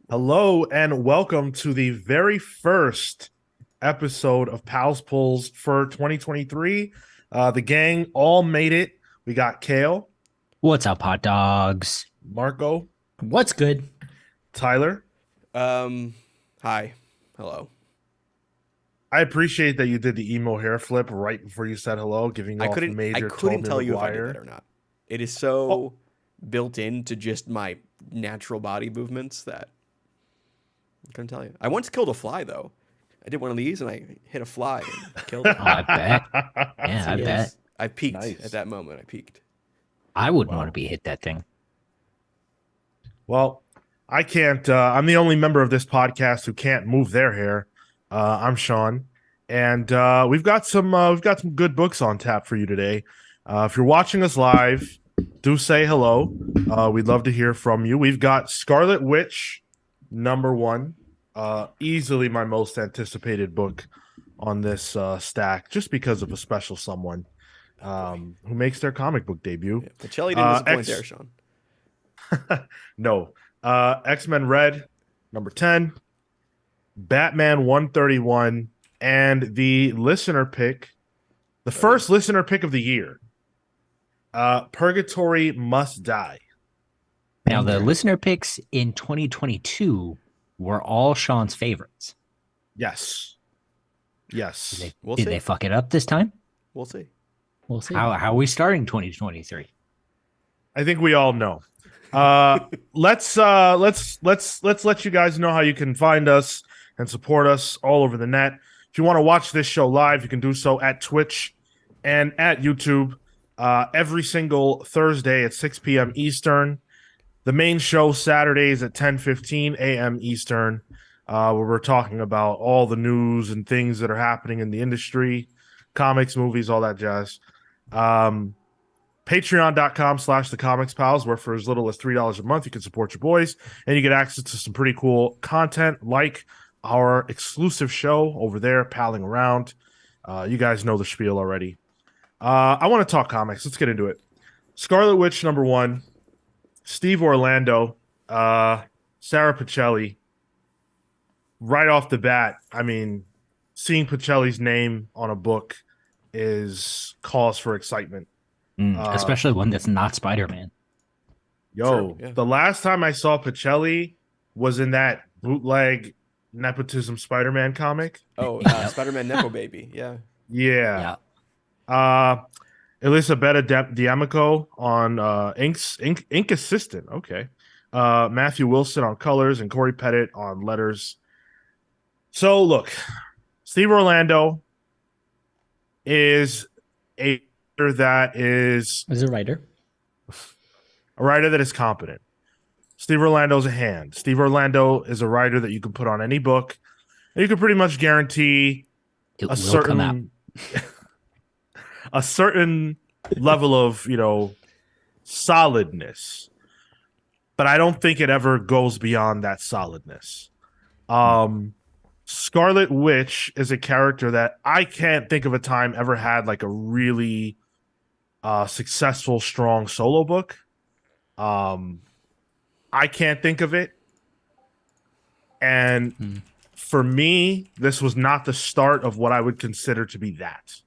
Hello and welcome to the very first episode of Pals Pulls for 2023. The gang all made it. We got Kale, What's up, hot dogs? Marco, What's good? Tyler. Um, Hi. Hello. I appreciate that you did the emo hair flip right before you said hello, giving I off couldn't I major couldn't Tobey tell you if I did Maguire. that or not. It is Oh, so built into just my natural body movements that I couldn't tell you. I once killed a fly though. I did one of these and I hit a fly and killed it. Oh, I bet. Yeah, So I bet. yes, I peaked Nice. at that moment. I peaked. I wouldn't want Wow. to be hit that thing. Well, I can't. I'm the only member of this podcast who can't move their hair. I'm Sean, and we've got some good books on tap for you today. If you're watching us live, do say hello. We'd love to hear from you. We've got Scarlet Witch #1, easily my most anticipated book on this stack, just because of a special someone who makes their comic book debut. Yeah, Pacelli didn't disappoint X there, Sean. No. X-Men Red, #10, Batman 131, and the listener pick, the first listener pick of the year. Purgatori Must Die. Now, the Okay. listener picks in 2022 were all Sean's favorites. Yes. Did Yes. they, We'll did see. they fuck it up this time? We'll see. We'll see. How are we starting 2023? I think we all know. Let's let you guys know how you can find us and support us all over the net. If you want to watch this show live, you can do so at Twitch and at YouTube every single Thursday at 6 p.m. Eastern. The main show Saturdays at 10:15 a.m. Eastern, where we're talking about all the news and things that are happening in the industry, comics, movies, all that jazz. Patreon.com/the comics pals, where for as little as $3 a month you can support your boys and you get access to some pretty cool content like our exclusive show over there, Palling Around. You guys know the spiel already. I want to talk comics. Let's get into it. Scarlet Witch #1, Steve Orlando, Sarah Pacelli. Right off the bat, I mean, seeing Pacelli's name on a book is cause for excitement. Especially one that's not Spider-Man. Yo, True, yeah. the last time I saw Pacelli was in that bootleg nepotism Spider-Man comic. Oh, Yep. Spider-Man Nepo Baby. Yeah. Yeah. Yeah. Elisabetta D'Amico on Ink Assistant. Okay. Matthew Wilson on colors and Corey Pettit on letters. So look, Steve Orlando is a writer that is As a writer, a writer that is competent. Steve Orlando's a hand. Steve Orlando is a writer that you can put on any book, and you can pretty much guarantee It a will come out. certain a certain level of, solidness. But I don't think it ever goes beyond that solidness. Scarlet Witch is a character that I can't think of a time ever had like a really successful, strong solo book. I can't think of it. And for me, this was not the start of what I would consider to be that.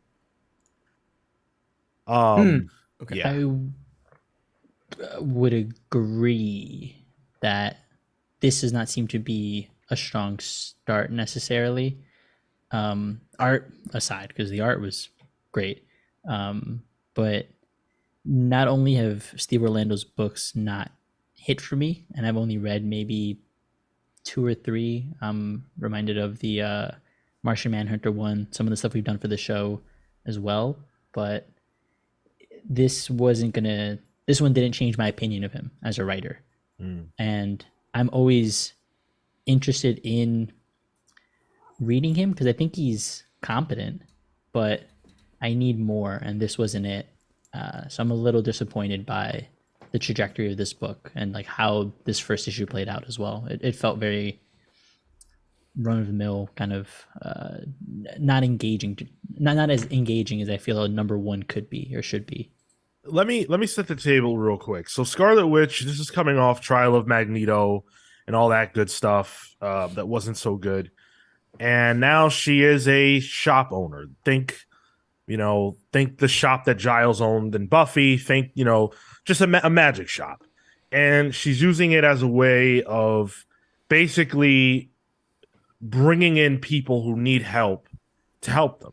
Okay. Yeah. I would agree that this does not seem to be a strong start necessarily. Art aside, because the art was great. But not only have Steve Orlando's books not hit for me, and I've only read maybe 2 or 3. I'm reminded of the Martian Manhunter one, some of the stuff we've done for the show as well. But this one didn't change my opinion of him as a writer. And I'm always interested in reading him because I think he's competent, but I need more, and this wasn't it. So I'm a little disappointed by the trajectory of this book and like how this first issue played out as well. It felt very run of the mill, kind of not engaging, not as engaging as I feel a #1 could be or should be. Let me set the table real quick. So Scarlet Witch, this is coming off Trial of Magneto, and all that good stuff that wasn't so good. And now she is a shop owner. Think the shop that Giles owned in Buffy. Think, just a magic shop. And she's using it as a way of basically bringing in people who need help to help them.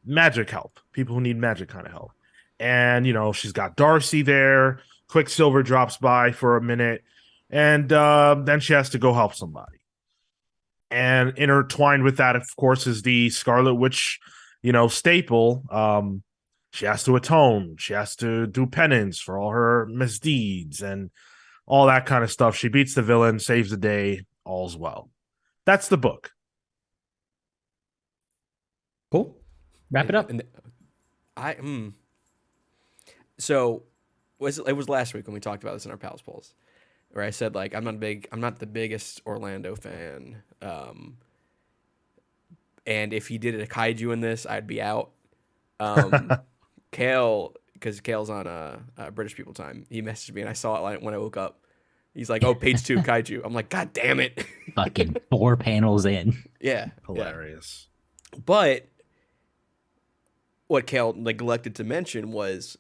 Magic help, people who need magic kind of help. And, she's got Darcy there. Quicksilver drops by for a minute. And then she has to go help somebody. And intertwined with that, of course, is the Scarlet Witch, staple. She has to atone. She has to do penance for all her misdeeds and all that kind of stuff. She beats the villain, saves the day, all's well. That's the book. Cool. Wrap it up. So it was last week when we talked about this in our Pals polls, where I said, like, I'm not the biggest Orlando fan. And if he did a kaiju in this, I'd be out. Kale, because Kale's on British People Time, he messaged me and I saw it when I woke up. He's like, "Oh, page 2, kaiju." I'm like, "God damn it!" Fucking 4 panels in. Yeah, Hilarious. Yeah. But what Kale neglected to mention was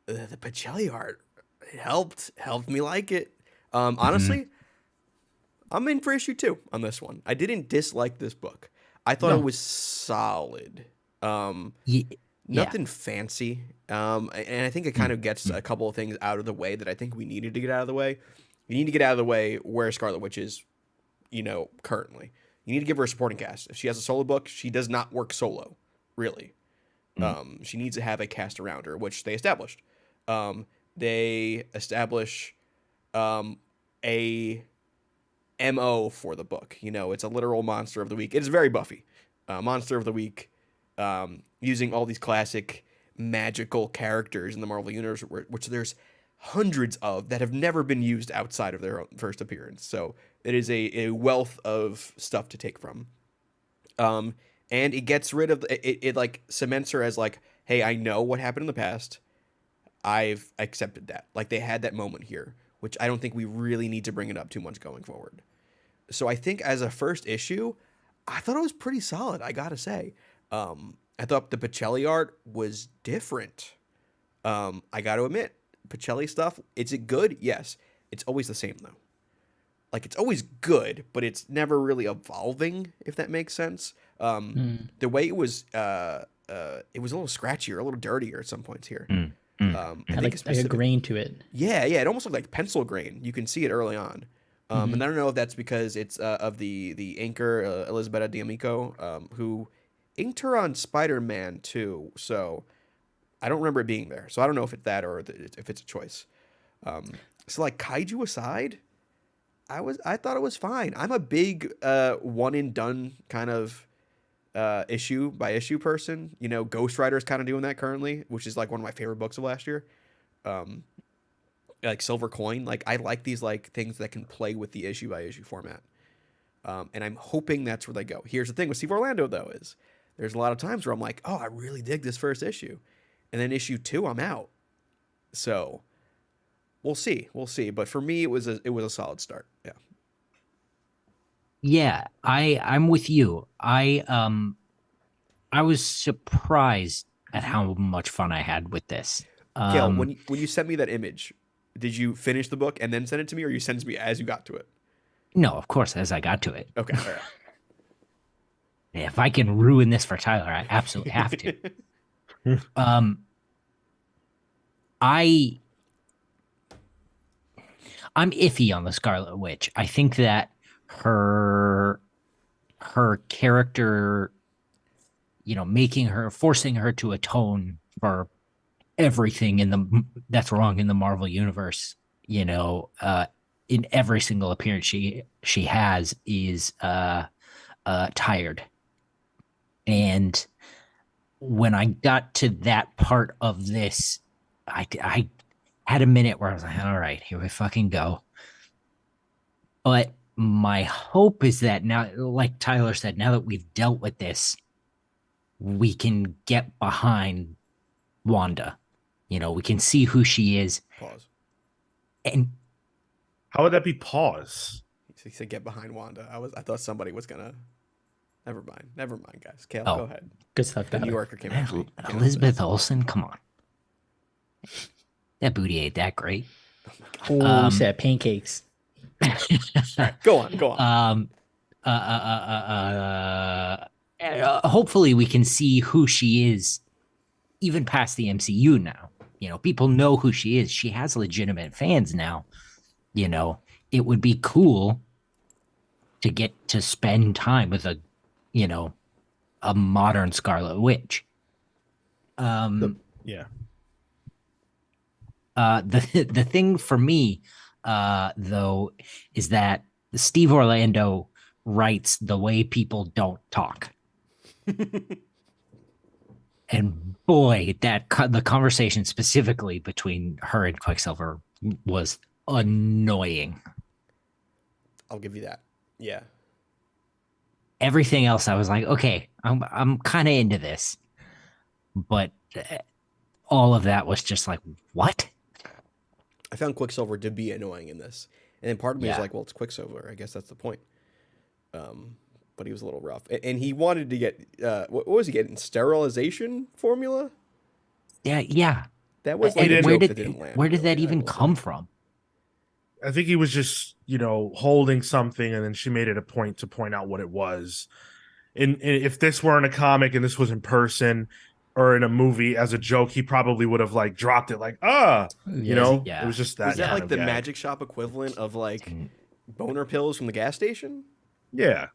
the Pacelli art. It helped me like it. Honestly, I'm in for issue 2 on this one. I didn't dislike this book. I thought it was solid. Nothing fancy. And I think it kind of gets a couple of things out of the way that I think we needed to get out of the way. You need to get out of the way where Scarlet Witch is, currently. You need to give her a supporting cast. If she has a solo book, she does not work solo, really. She needs to have a cast around her, which they established. They establish a MO for the book. It's a literal monster of the week. It's very Buffy. Monster of the week, using all these classic magical characters in the Marvel Universe, which there's hundreds of that have never been used outside of their first appearance. So it is a wealth of stuff to take from. And it gets rid of it like cements her as like, hey, I know what happened in the past. I've accepted that. Like, they had that moment here, which I don't think we really need to bring it up too much going forward. So I think as a first issue, I thought it was pretty solid, I gotta say. I thought the Pacelli art was different. I gotta admit, Pacelli stuff, is it good? Yes. It's always the same, though. Like, it's always good, but it's never really evolving, if that makes sense. The way it was a little scratchier, a little dirtier at some points here. I think like a grain to it. Yeah, it almost looked like pencil grain. You can see it early on. And I don't know if that's because it's of the inker, Elisabetta D'Amico, who inked her on Spider-Man too. So I don't remember it being there. So I don't know if it's that or if it's a choice. So, like, kaiju aside, I thought it was fine. I'm a big one and done kind of issue by issue person. Ghost Rider is kind of doing that currently, which is like one of my favorite books of last year. Like Silver Coin, like, I like these like things that can play with the issue by issue format. And I'm hoping that's where they go. Here's the thing with Steve Orlando, though, is there's a lot of times where I'm like, oh, I really dig this first issue, and then issue 2, I'm out. So we'll see. But for me, it was a solid start. Yeah. Yeah, I'm with you. I was surprised at how much fun I had with this. Gail, when you sent me that image, did you finish the book and then send it to me, or you sent it to me as you got to it? No, of course, as I got to it. Okay, all right. If I can ruin this for Tyler, I absolutely have to. I'm iffy on the Scarlet Witch. I think that her character, forcing her to atone for everything that's wrong in the Marvel universe, in every single appearance she has is tired. And when I got to that part of this, I had a minute where I was like, all right, here we fucking go. But my hope is that now, like Tyler said, now that we've dealt with this, we can get behind Wanda. We can see who she is. Pause. And How would that be pause? He said, "Get behind Wanda." I thought somebody was gonna. Never mind, guys. Kale, Oh. go ahead. Good stuff, The New Tyler. Yorker came out. Elizabeth Olsen, come on. That booty ain't that great. Oh, you said pancakes. Go on. Hopefully we can see who she is even past the MCU now. People know who she is. She has legitimate fans now. It would be cool to get to spend time with a modern Scarlet Witch. Yeah. The thing for me, though, is that Steve Orlando writes the way people don't talk. And boy, the conversation specifically between her and Quicksilver was annoying. I'll give you that. Yeah. Everything else, I was like, okay, I'm kind of into this, but all of that was just like, what? I found Quicksilver to be annoying in this, and then part of me was Yeah. like, well, it's Quicksilver. I guess that's the point. But he was a little rough, and he wanted to get what was he getting? Sterilization formula? Yeah. That was And like a where joke did that didn't land. where did that really, I even will say. come from? I think he was just, holding something, and then she made it a point to point out what it was. And if this weren't a comic and this was in person or in a movie as a joke, he probably would have like dropped it like, Yeah. it was just that. Was that kind like of the gag. magic shop equivalent of like Mm. boner pills from the gas station? Yeah.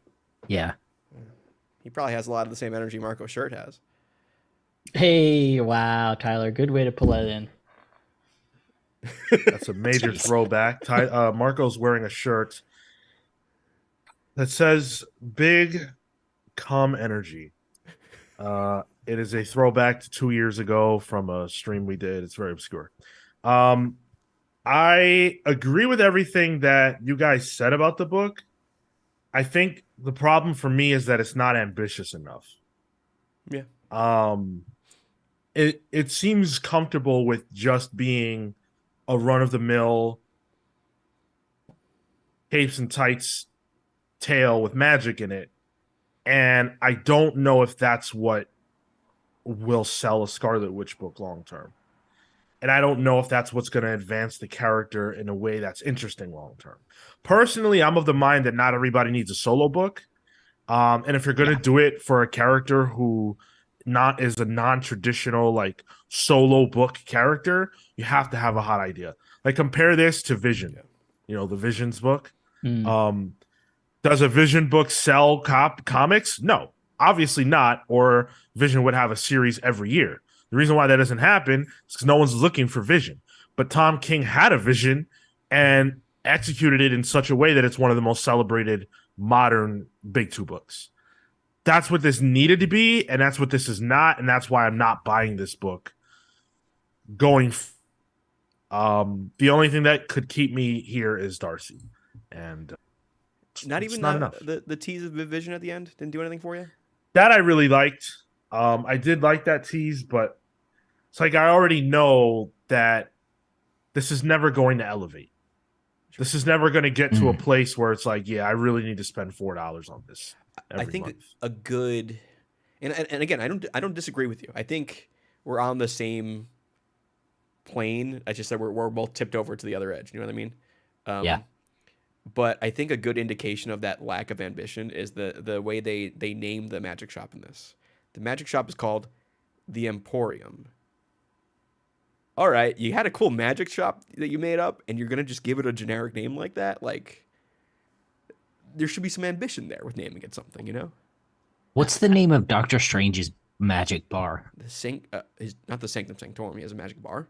Yeah. He probably has a lot of the same energy Marco's shirt has. Hey, wow, Tyler. Good way to pull that in. That's a major Jeez. throwback. Marco's wearing a shirt that says "Big Cum Energy." It is a throwback to 2 years ago from a stream we did. It's very obscure. I agree with everything that you guys said about the book. I think the problem for me is that it's not ambitious enough. Yeah. It seems comfortable with just being a run-of-the-mill capes and tights tale with magic in it. And I don't know if that's what will sell a Scarlet Witch book long term. And I don't know if that's what's going to advance the character in a way that's interesting long term. Personally, I'm of the mind that not everybody needs a solo book. And if you're going to do it for a character who is a non-traditional like solo book character, you have to have a hot idea. Like compare this to Vision, the Vision's book. Does a Vision book sell comics? No, obviously not. Or Vision would have a series every year. The reason why that doesn't happen is because no one's looking for Vision. But Tom King had a vision and executed it in such a way that it's one of the most celebrated modern big two books. That's what this needed to be, and that's what this is not, and that's why I'm not buying this book. The only thing that could keep me here is Darcy, and Not it's even not enough. The tease of Vision at the end didn't do anything for you. That I really liked. I did like that tease, but it's like I already know that this is never going to elevate. This is never going to get to a place where it's like, yeah, I really need to spend $4 on this every I think month. a good, and again, I don't disagree with you. I think we're on the same plane. I just said we're both tipped over to the other edge. You know what I mean? Yeah. But I think a good indication of that lack of ambition is the way they name the magic shop in this. The magic shop is called the Emporium. All right, you had a cool magic shop that you made up, and you're gonna just give it a generic name like that? Like, there should be some ambition there with naming it something, you know? What's the name of Doctor Strange's magic bar? Is not the Sanctum Sanctorum. He has a magic bar.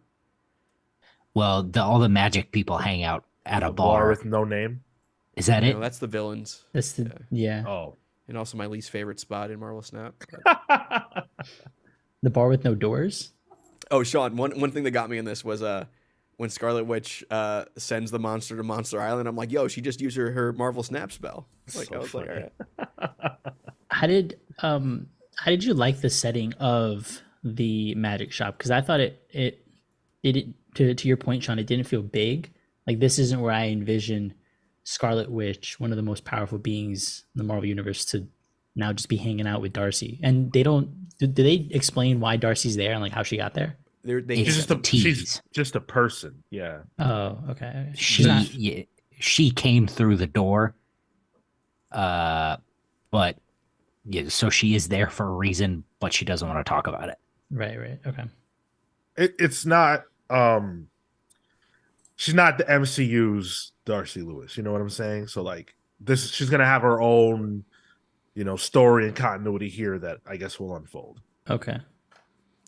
Well, all the magic people hang out at a bar. with no name. Is that it? No, that's the villains. That's the yeah. Oh. And also my least favorite spot in Marvel Snap. The bar with no doors. Oh, Sean, one thing that got me in this was when Scarlet Witch sends the monster to Monster Island. I'm like, yo, she just used her Marvel Snap spell. Like, So I was like, funny. all right. How did you like the setting of the magic shop? Because I thought it didn't, to your point, Sean, it didn't feel big. Like this isn't where I envision Scarlet Witch, one of the most powerful beings in the Marvel universe, to now just be hanging out with Darcy. And they don't. Do they explain why Darcy's there and like how she got there? They It's She's hint just at a it. she's tease. just a person. Yeah. Oh, okay. She's She not. yeah, she came through the door, uh, but yeah, so she is there for a reason, but she doesn't want to talk about it. Right, right. Okay. It's not she's not the MCU's Darcy Lewis, you know what I'm saying? So like this she's gonna have her own, story and continuity here that I guess will unfold. Okay.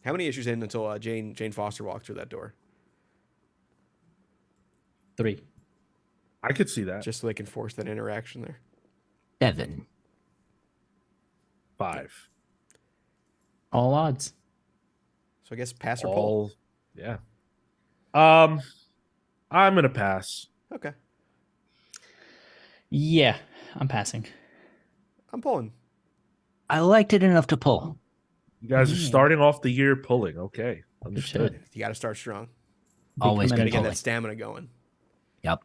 How many issues in until Jane Foster walked through that door? 3. I could see that. Just so they can force that interaction there. 7. 5. All odds. So I guess pass or pull. Yeah. I'm gonna pass. Okay, Yeah, I'm passing. I'm pulling. I liked it enough to pull. You guys are Yeah. starting off the year pulling. Okay. Understood. shit. You got to start strong. Always Becoming been a- Got to get pulling. that stamina going. Yep.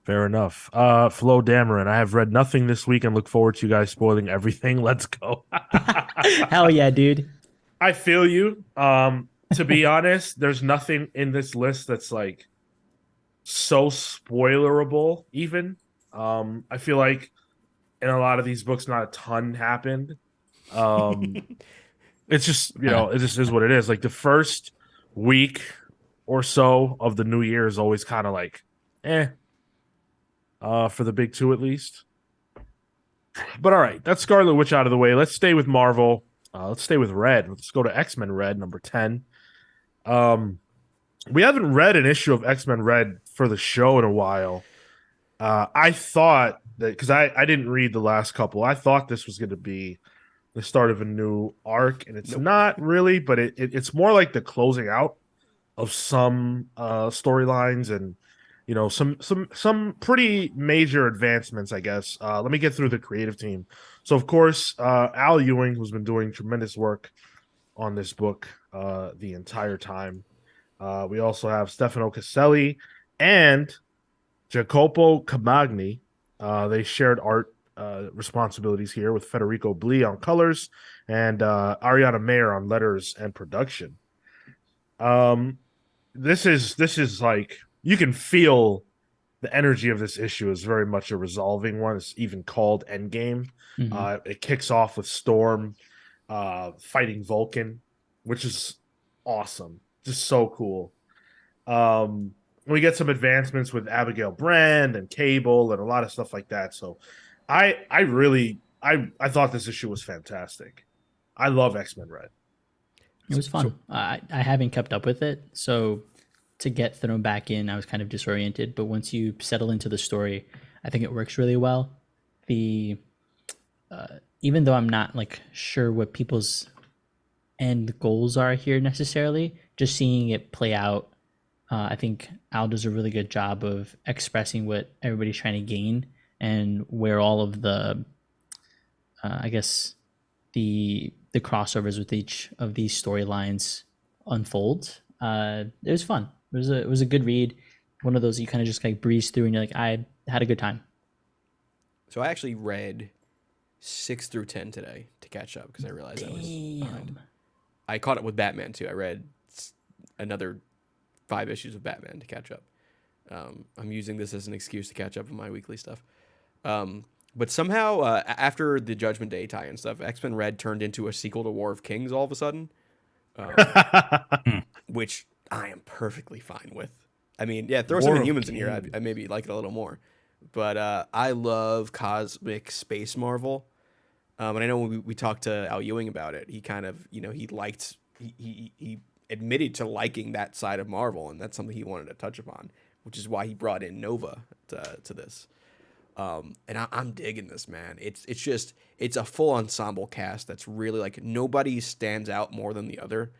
Fair enough. Flo Dameron, I have read nothing this week and look forward to you guys spoiling everything. Let's go. Hell yeah, dude. I feel you. To be honest, there's nothing in this list that's like so spoilerable even. I feel like in a lot of these books not a ton happened. It's just, it just is what it is. Like the first week or so of the new year is always kind of like for the big two at least. But all right, that's Scarlet Witch out of the way. Let's stay with Marvel. Let's stay with Red. Let's go to X-Men Red, number 10. We haven't read an issue of X-Men Red for the show in a while. I thought that because I didn't read the last couple, I thought this was going to be the start of a new arc, and it's Nope. not really, but it's more like the closing out of some storylines and some pretty major advancements, I guess. Let me get through the creative team. So of course, Al Ewing, who's been doing tremendous work on this book the entire time. We also have Stefano Caselli and Jacopo Camagni. They shared art responsibilities here with Federico Blee on colors and Ariana Mayer on letters and production. This is like you can feel the energy of this issue is very much a resolving one. It's even called Endgame. Mhm. It kicks off with Storm fighting Vulcan, which is awesome. Just so cool. We get some advancements with Abigail Brand and Cable and a lot of stuff like that. So I thought this issue was fantastic. I love X-Men Red. It was fun. I haven't kept up with it, so to get thrown back in, I was kind of disoriented. But once you settle into the story, I think it works really well. Even though I'm not like sure what people's end goals are here necessarily, just seeing it play out, I think Al does a really good job of expressing what everybody's trying to gain and where all of the, I guess, the crossovers with each of these storylines unfold. It was fun. It was a good read. One of those you kind of just like breeze through and you're like, I had a good time. So I actually read 6 through 10 today to catch up because I realized I was behind. I caught up with Batman too. I read another 5 issues of Batman to catch up. I'm using this as an excuse to catch up on my weekly stuff. But somehow, after the Judgment Day tie and stuff, X-Men Red turned into a sequel to War of Kings all of a sudden, which I am perfectly fine with. I mean, yeah, throw some War of Inhumans in here, Kings. I maybe like it a little more. But I love cosmic space Marvel. And I know when we talked to Al Ewing about it, he kind of, he admitted to liking that side of Marvel, and that's something he wanted to touch upon, which is why he brought in Nova to this. And I'm digging this, man. It's a full ensemble cast that's really like nobody stands out more than the other.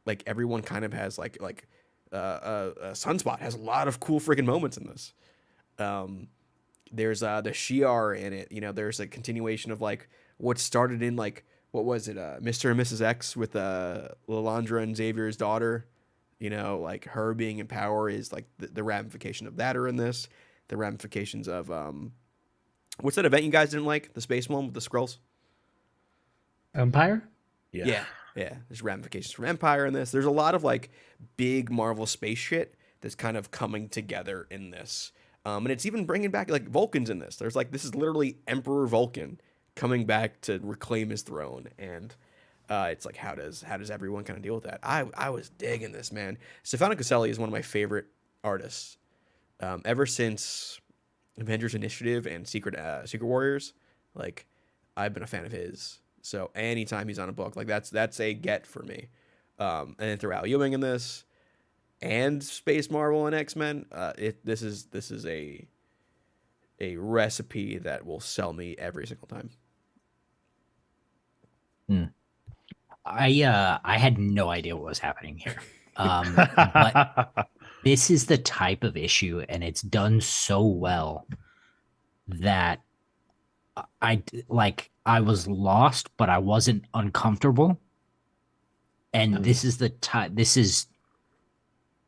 Like everyone kind of has like Sunspot has a lot of cool freaking moments in this. There's the Shi'ar in it. There's a continuation of like what started in like what was it, Mr. and Mrs. X with Lilandra and Xavier's daughter. You know, like her being in power is like the ramification of that are in this. The ramifications of what's that event you guys didn't like? The space one with the scrolls? Empire. Yeah. Yeah. There's ramifications from Empire in this. There's a lot of like big Marvel space shit that's kind of coming together in this. And it's even bringing back like Vulcan's in this. There's like, this is literally Emperor Vulcan coming back to reclaim his throne. And it's like, how does everyone kind of deal with that? I was digging this, man. Stefano Caselli is one of my favorite artists. Ever since Avengers Initiative and Secret Warriors, like I've been a fan of his. So anytime he's on a book, like that's a get for me. And then through Al Ewing in this, and Space Marvel and X-Men, this is a recipe that will sell me every single time. I had no idea what was happening here. But this is the type of issue, and it's done so well that I was lost, but I wasn't uncomfortable. And this is the time. This is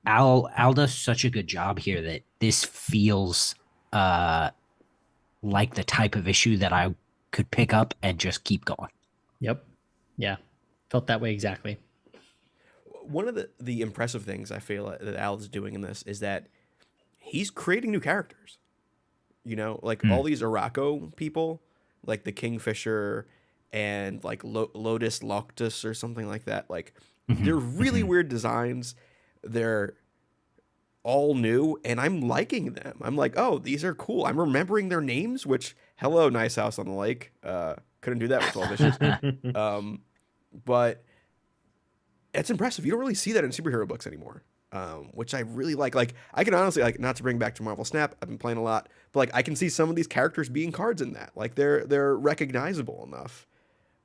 Al does such a good job here that this feels like the type of issue that I could pick up and just keep going. Yep. Yeah. Felt that way exactly. One of the impressive things I feel that Al is doing in this is that he's creating new characters. You know, like all these Araco people, like the Kingfisher and like Lotus Loctus or something like that. Like they're really weird designs. They're all new, and I'm liking them. I'm like, oh, these are cool. I'm remembering their names, which, hello, Nice House on the Lake. Couldn't do that with 12 issues. But it's impressive. You don't really see that in superhero books anymore, which I really like. Like, I can honestly, like, not to bring back to Marvel Snap, I've been playing a lot, but like I can see some of these characters being cards in that. Like they're recognizable enough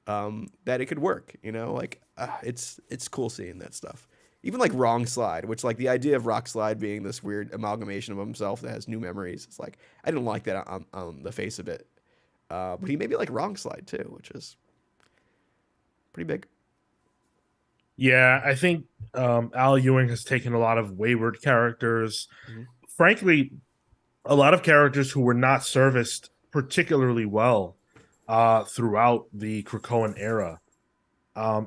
that it could work. You know, like it's cool seeing that stuff. Even like Wrong Slide, which like the idea of Rock Slide being this weird amalgamation of himself that has new memories. It's like I didn't like that on the face of it, but he may be like Wrong Slide too, which is pretty big. Yeah, I think Al Ewing has taken a lot of wayward characters. Frankly, a lot of characters who were not serviced particularly well throughout the Krakoan era.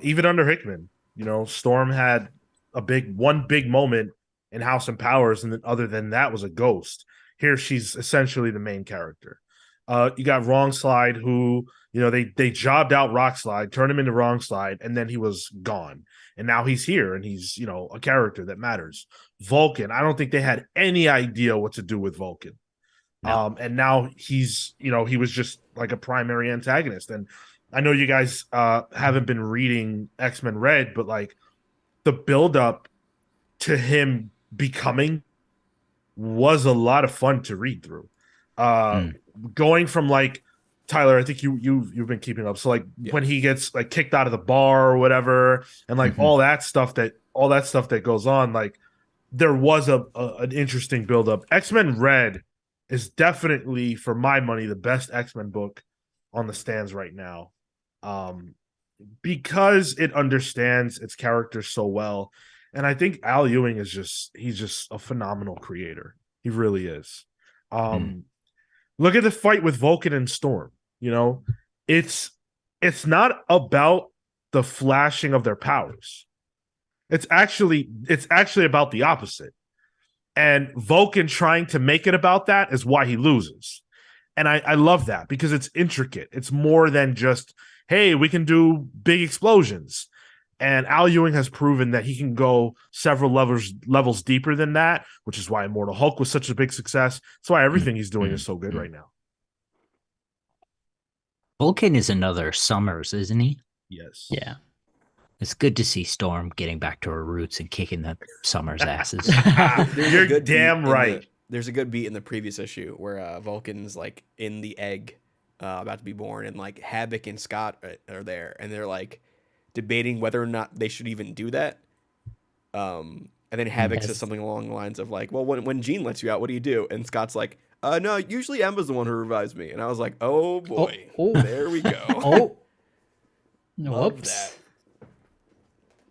Even under Hickman, you know, Storm had one big moment in House and Powers, and then other than that was a ghost. Here she's essentially the main character. You got Wrong Slide, who, you know, they jobbed out Rock Slide, turned him into Wrong Slide, and then he was gone. And now he's here, and he's, you know, a character that matters. Vulcan, I don't think they had any idea what to do with Vulcan. No. And now he's, you know, he was just like a primary antagonist. And I know you guys haven't been reading X-Men Red, but like the buildup to him becoming was a lot of fun to read through. Going from like Tyler, I think you've been keeping up. So like when he gets like kicked out of the bar or whatever, and like all that stuff that goes on, like there was an interesting buildup. X-Men Red is definitely, for my money, the best X-Men book on the stands right now. Because it understands its characters so well. And I think Al Ewing is he's just a phenomenal creator. He really is. Look at the fight with Vulcan and Storm. You know, it's not about the flashing of their powers. It's actually about the opposite. And Vulcan trying to make it about that is why he loses. And I love that because it's intricate. It's more than just, hey, we can do big explosions. And Al Ewing has proven that he can go several levels deeper than that, which is why Immortal Hulk was such a big success. That's why everything he's doing is so good right now. Vulcan is another Summers, isn't he? Yes. Yeah. It's good to see Storm getting back to her roots and kicking the Summers' asses. You're damn right. There's a good beat in the previous issue where Vulcan's like in the egg about to be born, and like Havoc and Scott are there, and they're like debating whether or not they should even do that. And then Havoc says something along the lines of like, well, when Jean lets you out, what do you do? And Scott's like, no, usually Emma's the one who revives me. And I was like, oh boy, there we go. Whoops.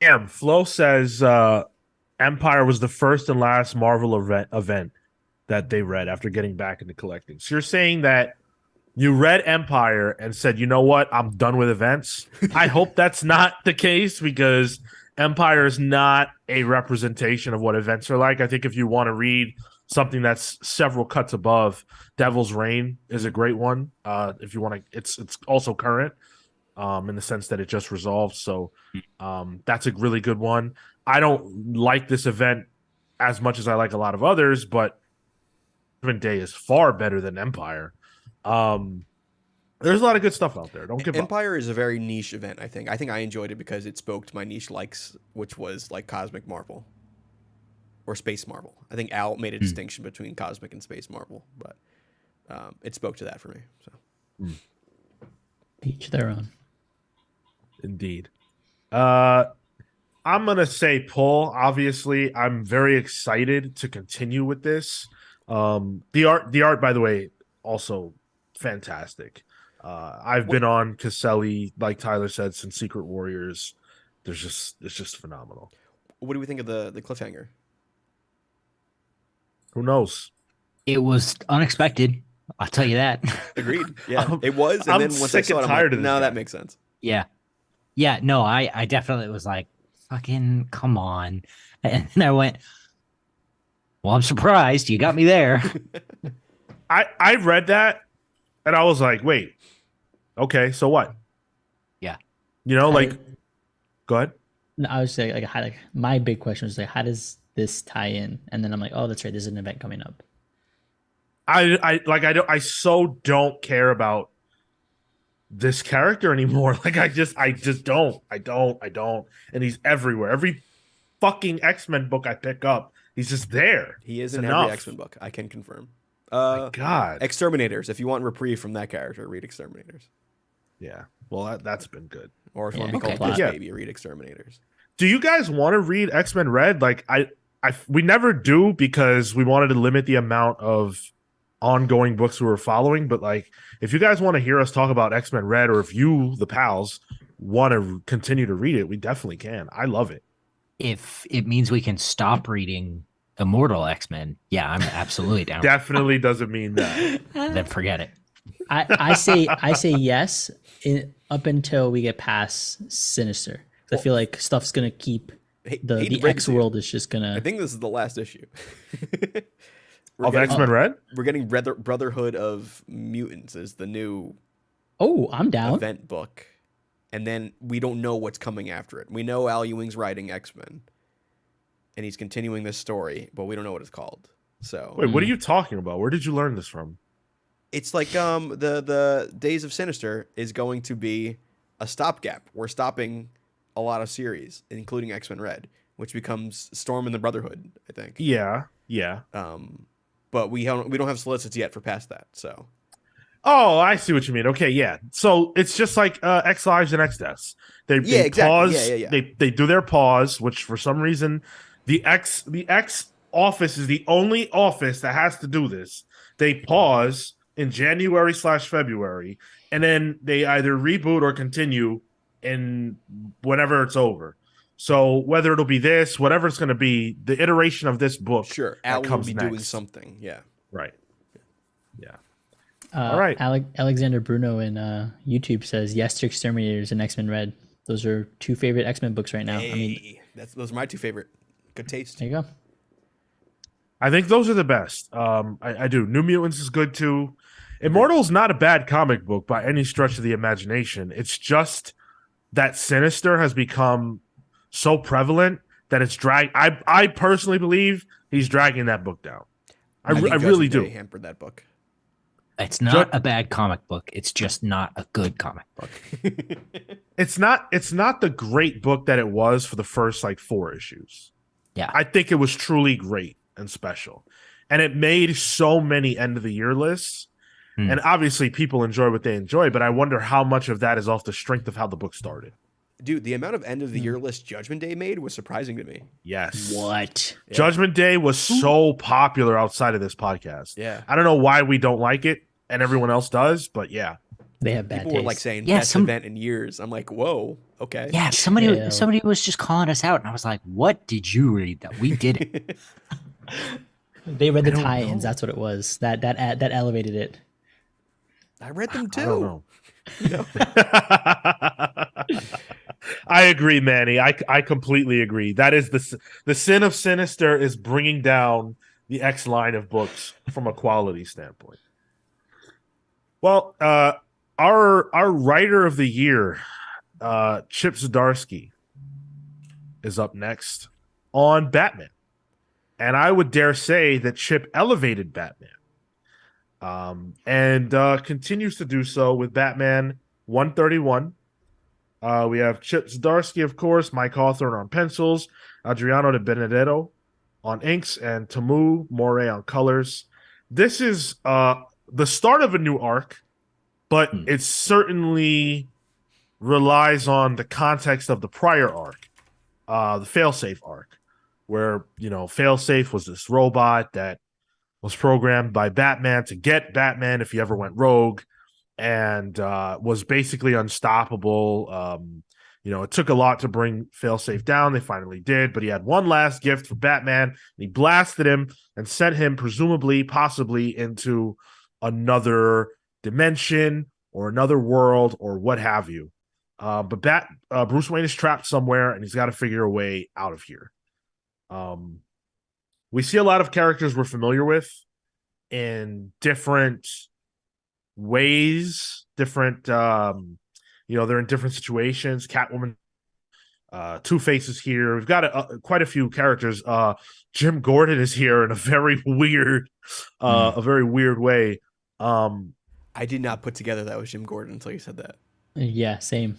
Damn, Flo says Empire was the first and last Marvel event that they read after getting back into collecting. So you're saying that you read Empire and said, you know what, I'm done with events. I hope that's not the case because Empire is not a representation of what events are like. I think if you want to read something that's several cuts above, Devil's Reign is a great one. If you want to, it's also current in the sense that it just resolved. So that's a really good one. I don't like this event as much as I like a lot of others, but Judgment Day is far better than Empire. There's a lot of good stuff out there. Don't give Empire is a very niche event, I think. I think I enjoyed it because it spoke to my niche likes, which was like Cosmic Marvel or Space Marvel. I think Al made a distinction between Cosmic and Space Marvel, but it spoke to that for me. So Each their own. Indeed. I'm gonna say pull. Obviously, I'm very excited to continue with this. The art, by the way, also fantastic. I've been on Caselli, like Tyler said, since Secret Warriors. It's just phenomenal. what do we think of the cliffhanger? Who knows? It was unexpected. I'll tell you that. Agreed. Yeah, it was. And I'm then once I sick saw and it, tired I'm like, of this no, guy. that makes sense. Yeah. Yeah. No, I definitely was like, fucking come on. And then I went, well, I'm surprised. You got me there. I read that and I was like, wait, okay, so what? Yeah. You know, like, go ahead. No, I was saying like my big question was like, how does this tie in? And then I'm like, oh, that's right. There's an event coming up. I so don't care about this character anymore. Like I just don't. And he's everywhere. Every fucking X-Men book I pick up, he's just there. He is It's in enough. every X-Men book. I can confirm. My God. Exterminators. If you want reprieve from that character, read Exterminators. Yeah. Well, that's been good. Or if you Yeah, want to be okay. called Piss Yeah. Baby, read Exterminators. Do you guys want to read X-Men Red? Like we never do because we wanted to limit the amount of ongoing books we were following. But like, if you guys want to hear us talk about X-Men Red, or if you, the pals, want to continue to read it, we definitely can. I love it. If it means we can stop reading Immortal X-Men, yeah, I'm absolutely down. Definitely doesn't mean that. Then forget it. I say yes up until we get past Sinister. I feel like stuff's gonna keep Hate to the break it X to you. world is just gonna. I think this is the last issue. Of X-Men Red? We're getting Brotherhood of Mutants is the new Oh, I'm down. event book. And then we don't know what's coming after it. We know Al Ewing's writing X-Men. And he's continuing this story, but we don't know what it's called. So Wait, what are you talking about? Where did you learn this from? it's like the Days of Sinister is going to be a stopgap. We're stopping a lot of series, including X-Men Red, which becomes Storm and the Brotherhood, I think. Yeah. But we don't have solicits yet for past that. So Oh, I see what you mean. Okay, yeah. So it's just like X Lives and X Deaths. They exactly. pause. Yeah. They do their pause, which for some reason the X office is the only office that has to do this. They pause in January/February, and then they either reboot or continue in whenever it's over. So whether it'll be this, whatever it's going to be, the iteration of this book, sure, that Al will comes be doing next. something. Yeah. Right? Yeah. All right. Alexander Bruno in YouTube says yes to Exterminators and X-Men Red. Those are two favorite X-Men books right now. I mean, Hey, those are my two favorite. Good taste. there you go. I think those are the best. I do. New Mutants is good too. Immortal's not a bad comic book by any stretch of the imagination. It's just that Sinister has become so prevalent that it's I personally believe he's dragging that book down. I think really Judgment do. Day hampered that book. It's not a bad comic book. It's just not a good comic book. It's not the great book that it was for the first like 4 issues. Yeah. I think it was truly great and special. And it made so many end of the year lists. And obviously people enjoy what they enjoy, but I wonder how much of that is off the strength of how the book started. Dude, the amount of end of the year list Judgment Day made was surprising to me. Yes. What? Yeah. Judgment Day was so popular outside of this podcast. Yeah. I don't know why we don't like it and everyone else does, but yeah. They have bad People were like taste. saying Yeah, best some- event in years. I'm like, whoa, okay. They have bad Yeah, taste. some- Best event in years. I'm like, whoa, okay. Yeah, Chill. somebody was just calling us out, and I was like, "What did you read that we didn't?" They read I the don't tie-ins. know. That's what it was. That elevated it. I read them too. I don't know. You know? I agree, Manny. I completely agree. That is the sin of Sinister is bringing down the X line of books from a quality standpoint. Well, our writer of the year, Chip Zdarsky, is up next on Batman, and I would dare say that Chip elevated Batman, and continues to do so with Batman 131. We have Chip Zdarsky, of course, Mike Hawthorne on pencils, Adriano De Benedetto on inks, and Tamu Moret on colors. This is the start of a new arc, but it certainly relies on the context of the prior arc, the Failsafe arc, where, Failsafe was this robot that was programmed by Batman to get Batman if he ever went rogue, and was basically unstoppable. It took a lot to bring Failsafe down. They finally did, but he had one last gift for Batman, and he blasted him and sent him possibly into another dimension or another world or what have you. But Bruce Wayne is trapped somewhere, and he's got to figure a way out of here. We see a lot of characters we're familiar with in different ways, different they're in different situations. Catwoman, Two-Face is here. We've got quite a few characters. Jim Gordon is here in a very weird way. I did not put together that was Jim Gordon until you said that. Yeah, same.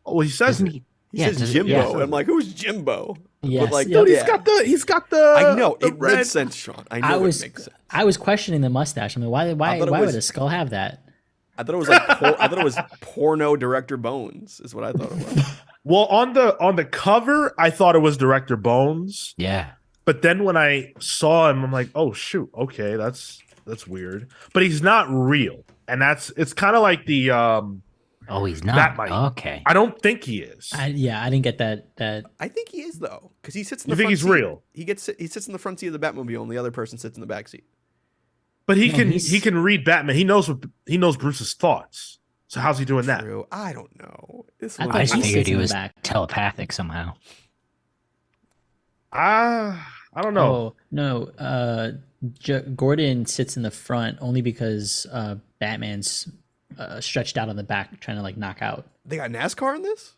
Oh, he says Doesn't it. he? He Yeah, says does- Jimbo. yeah. And I'm like, who's Jimbo? Yes, But like, yep. Dude, yeah. he's got the. I know the it red. makes sense, Sean. I know it makes sense. I was questioning the mustache. I mean, why thought it would was- a skull have that? I thought it was like I thought it was porno director Bones is what I thought it was. Well, on the cover, I thought it was Director Bones, Yeah. but then when I saw him, I'm like, oh shoot, okay, that's weird. But he's not real, and it's kind of like the Oh, he's not. Batmite. Okay. I don't think he is. I didn't get that. I think he is though, because he sits in You the think front he's seat. real? He sits in the front seat of the Batmobile, and the other person sits in the back seat. But he No, can he's- he can read Batman. He knows Bruce's thoughts. So how's he doing that? True. I don't know. This I one- thought I just he figured sits he in the was back. telepathic somehow. I don't know. Oh no, Gordon sits in the front only because Batman's stretched out on the back trying to like knock out. They got NASCAR in this?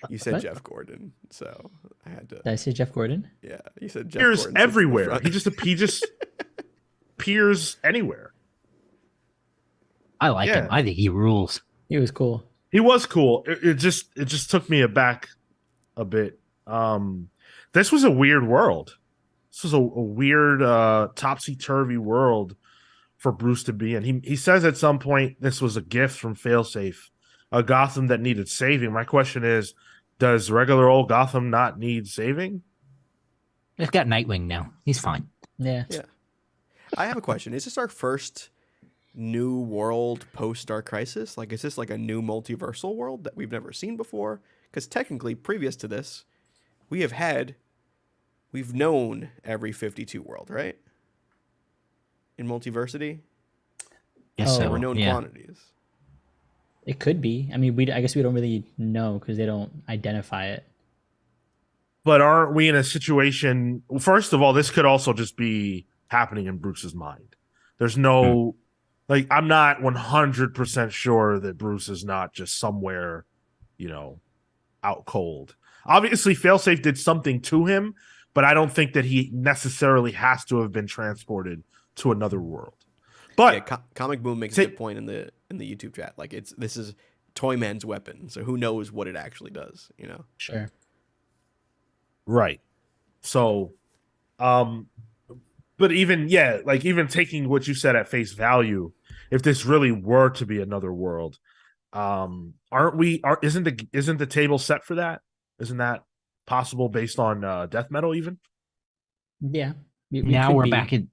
You said What? Jeff Gordon, so I had to. Did I say Jeff Gordon? Yeah, you said Jeff Appears Gordon sits in the everywhere. front. He just appears anywhere. I like Yeah. him. I think he rules. He was cool. He was cool. It just took me aback a bit. This was a weird world. This was a weird topsy-turvy world for Bruce to be in. He says at some point this was a gift from Failsafe, a Gotham that needed saving. My question is, does regular old Gotham not need saving? They've got Nightwing now. He's fine. Yeah. Yeah. I have a question. Is this our first new world post Dark Crisis? Like, is this like a new multiversal world that we've never seen before? Because technically, previous to this, we've known every 52 world, right? In Multiversity, Yes, Oh, so. we're known Yeah. quantities. It could be. I mean, I guess we don't really know because they don't identify it. But aren't we in a situation? First of all, this could also just be happening in Bruce's mind. There's no, I'm not 100% sure that Bruce is not just somewhere, out cold. Obviously, Failsafe did something to him, but I don't think that he necessarily has to have been transported to another world. But Yeah, Comic Boom makes a good point in the YouTube chat. Like, this is Toyman's weapon, so who knows what it actually does? Sure. right. So, but even taking what you said at face value, if this really were to be another world, isn't the table set for that? Isn't that possible based on death metal even? Yeah. Now we're back in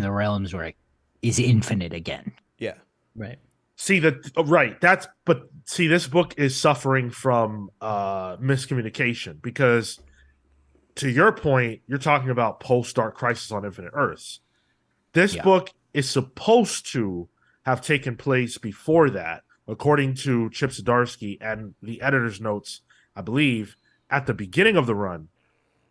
the realms where it is infinite again. Yeah. Right. See that right. But see, this book is suffering from miscommunication because to your point, you're talking about post Dark Crisis on Infinite Earths. This Yeah. book is supposed to have taken place before that, according to Chip Zdarsky and the editor's notes, I believe, at the beginning of the run.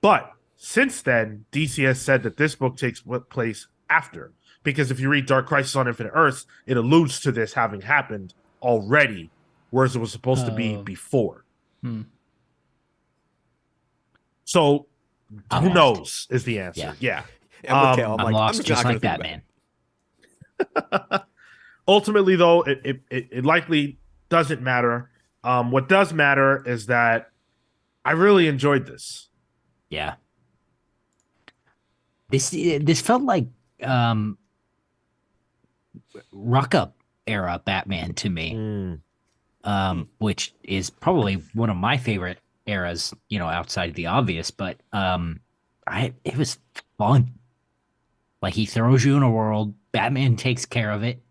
But since then, DC has said that this book takes place after. Because if you read Dark Crisis on Infinite Earths, it alludes to this having happened already, whereas it was supposed to be Oh. before. Hmm. So I'm who lost. knows is the answer. Yeah. And with Kale, Um, I'm like, lost just just not like gonna think Batman. Ultimately, though, it likely doesn't matter. What does matter is that I really enjoyed this. Yeah. This felt like Rock Up era Batman to me. Which is probably one of my favorite eras, outside of the obvious, but it was fun. Like he throws you in a world, Batman takes care of it.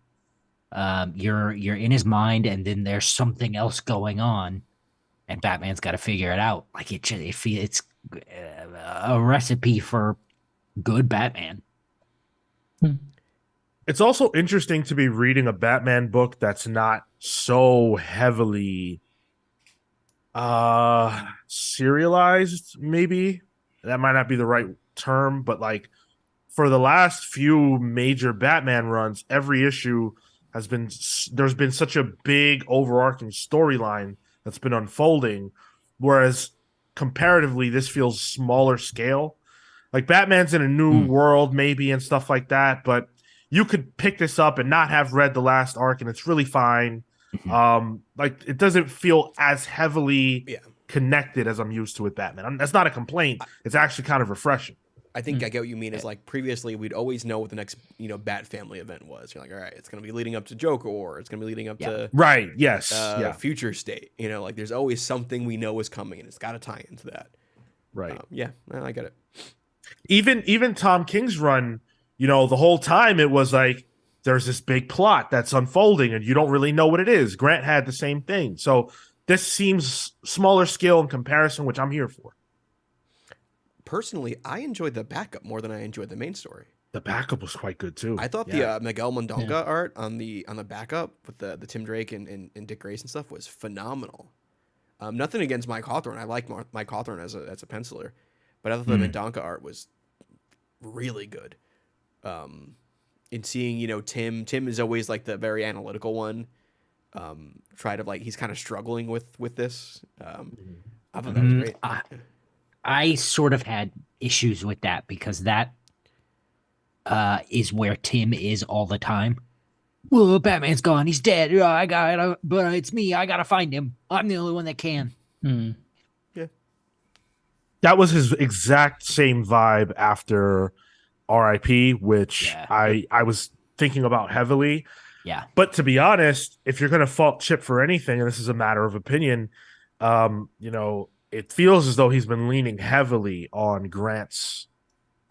You're in his mind, and then there's something else going on, and Batman's got to figure it out. Like it's a recipe for good Batman. It's also interesting to be reading a Batman book that's not so heavily serialized, maybe. That might not be the right term, but like for the last few major Batman runs, every issue there's been such a big overarching storyline that's been unfolding, whereas comparatively this feels smaller scale. Like Batman's in a new world maybe and stuff like that, but you could pick this up and not have read the last arc and it's really fine. Like it doesn't feel as heavily connected as I'm used to with Batman. That's not a complaint. It's actually kind of refreshing. I think I get what you mean. Is like previously we'd always know what the next Bat Family event was. You're like, all right, it's gonna be leading up to Joker, or it's gonna be leading up to right. Yes. Future State. Like there's always something we know is coming, and it's got to tie into that. Right. Yeah, I get it. Even Tom King's run, the whole time it was like there's this big plot that's unfolding, and you don't really know what it is. Grant had the same thing, so this seems smaller scale in comparison, which I'm here for. Personally, I enjoyed the backup more than I enjoyed the main story. The backup was quite good too. I thought the Miguel Mendonca art on the backup with the Tim Drake and Dick Grayson stuff was phenomenal. Nothing against Mike Hawthorne. I like Mike Hawthorne as a penciler, but I thought the Mendonca art was really good. In seeing Tim is always like the very analytical one. He's kind of struggling with this. I thought that was great. I sort of had issues with that because that is where Tim is all the time. Well, Batman's gone. He's dead. But it's me. I gotta find him. I'm the only one that can. Yeah. That was his exact same vibe after R.I.P., which I was thinking about heavily. Yeah. But to be honest, if you're going to fault Chip for anything, and this is a matter of opinion, it feels as though he's been leaning heavily on Grant's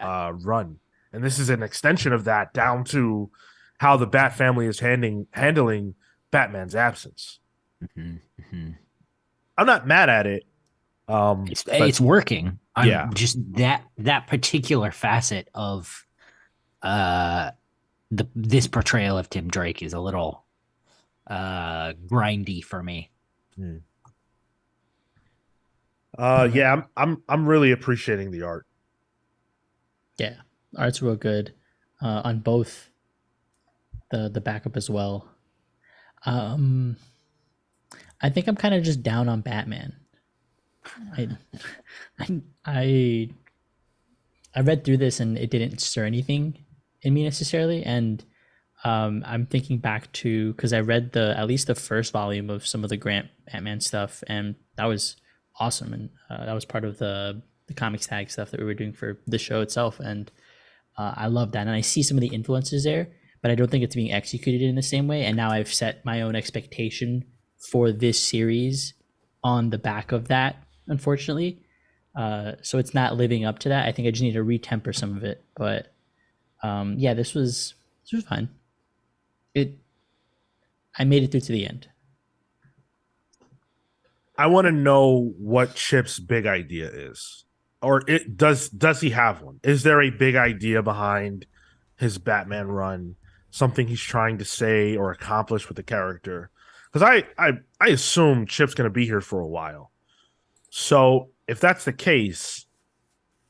run. And this is an extension of that down to how the Bat family is handling Batman's absence. I'm not mad at it. It's working. Just that particular facet of this portrayal of Tim Drake is a little grindy for me. I'm really appreciating the art. Yeah, art's real good on both the backup as well. I think I'm kind of just down on Batman. I read through this and it didn't stir anything in me necessarily, and I'm thinking back to because I read at least the first volume of some of the Grant Batman stuff, and that was awesome, and that was part of the comics tag stuff that we were doing for the show itself, and I love that, and I see some of the influences there, but I don't think it's being executed in the same way, and now I've set my own expectation for this series on the back of that, unfortunately. So it's not living up to that. I think I just need to retemper some of it, but this was This was fine. I made it through to the end. I want to know what Chip's big idea is, or does he have one? Is there a big idea behind his Batman run? Something he's trying to say or accomplish with the character? Because I assume Chip's going to be here for a while. So if that's the case,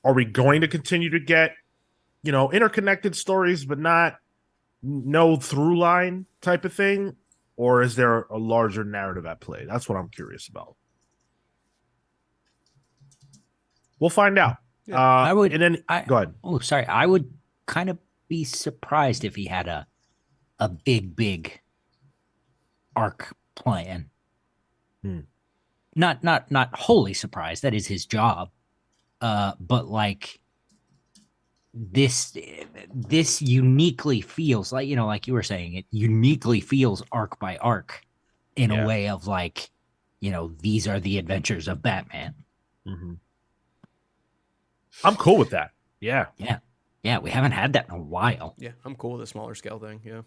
are we going to continue to get, interconnected stories, but no through line type of thing? Or is there a larger narrative at play? That's what I'm curious about. We'll find out. Yeah. I would. And then go ahead. Oh, sorry. I would kind of be surprised if he had a big arc plan. Not wholly surprised. That is his job. But like this uniquely feels like, like you were saying, it uniquely feels arc by arc in a way of like, these are the adventures of Batman. Mm-hmm. I'm cool with that. Yeah. We haven't had that in a while. Yeah, I'm cool with a smaller scale thing. Yeah.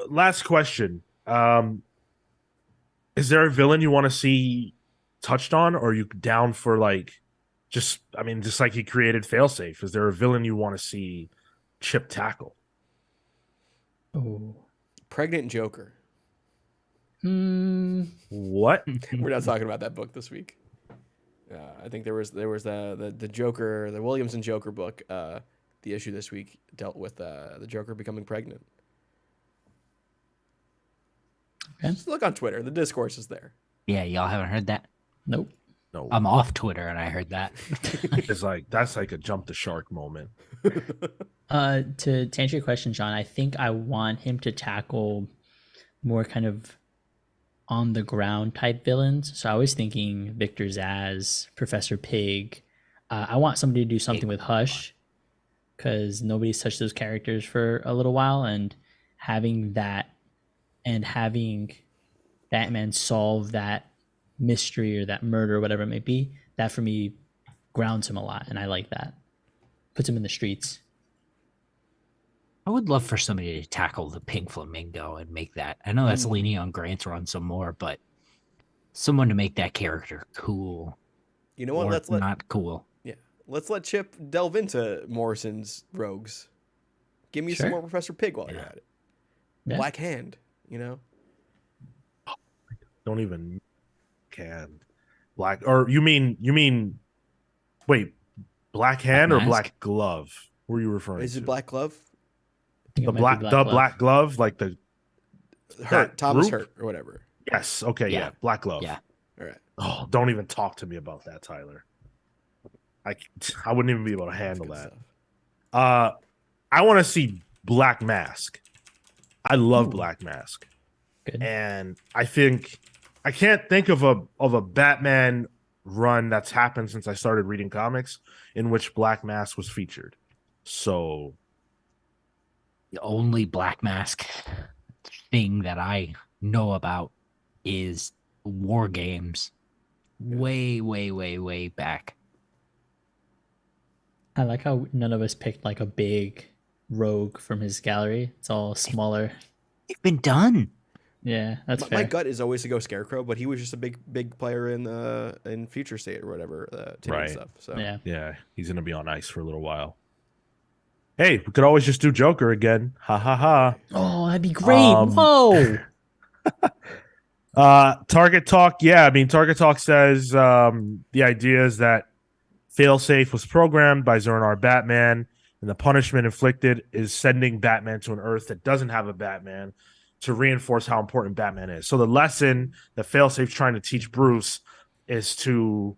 Last question. Is there a villain you want to see touched on, or are you down for just like he created Failsafe? Is there a villain you want to see Chip tackle? Oh, Pregnant Joker. What? We're not talking about that book this week. I think there was the Joker, the Williamson Joker book. The issue this week dealt with the Joker becoming pregnant. Okay. Just look on Twitter. The discourse is there. Yeah, y'all haven't heard that? Nope. No. I'm off Twitter and I heard that. It's that's like a jump the shark moment. To answer your question, John, I think I want him to tackle more kind of on the ground type villains. So I was thinking Victor Zsasz, Professor Pig. I want somebody to do something with Hush, because nobody's touched those characters for a little while, and having Batman solve that mystery or that murder or whatever it may be, that for me grounds him a lot, and I like that. Puts him in the streets. I would love for somebody to tackle the Pink Flamingo and make that. I know that's leaning on Grant's run some more, but someone to make that character cool. You know what? Or not cool. Yeah, let's let Chip delve into Morrison's rogues. Give me some more Professor Pig while you're at it. Yeah. Black Hand. Don't even black, or you mean wait, Black Hand or Black Glove? What are you referring Is to? it Black Glove? The black glove, like the Thomas group? Hurt or whatever. Yes. Okay. Yeah. Black Glove. Yeah. All right. Oh, don't even talk to me about that, Tyler. I wouldn't even be able to handle Good that. stuff. I want to see Black Mask. I love Black Mask. Good. And I can't think of a Batman run that's happened since I started reading comics in which Black Mask was featured. So The only Black Mask thing that I know about is War Games. Way back. I like how none of us picked like a big rogue from his gallery. It's all smaller. It's been done. Yeah, that's fair. My gut is always to go Scarecrow, but he was just a big player in Future State or whatever, Right. stuff. So Yeah. he's gonna be on ice for a little while. Hey, we could always just do Joker again. Ha ha ha. Oh, that'd be great. Whoa. Target Talk. Yeah, I mean, Target Talk says the idea is that Failsafe was programmed by Zernar Batman, and the punishment inflicted is sending Batman to an Earth that doesn't have a Batman to reinforce how important Batman is. So the lesson that Failsafe's trying to teach Bruce is to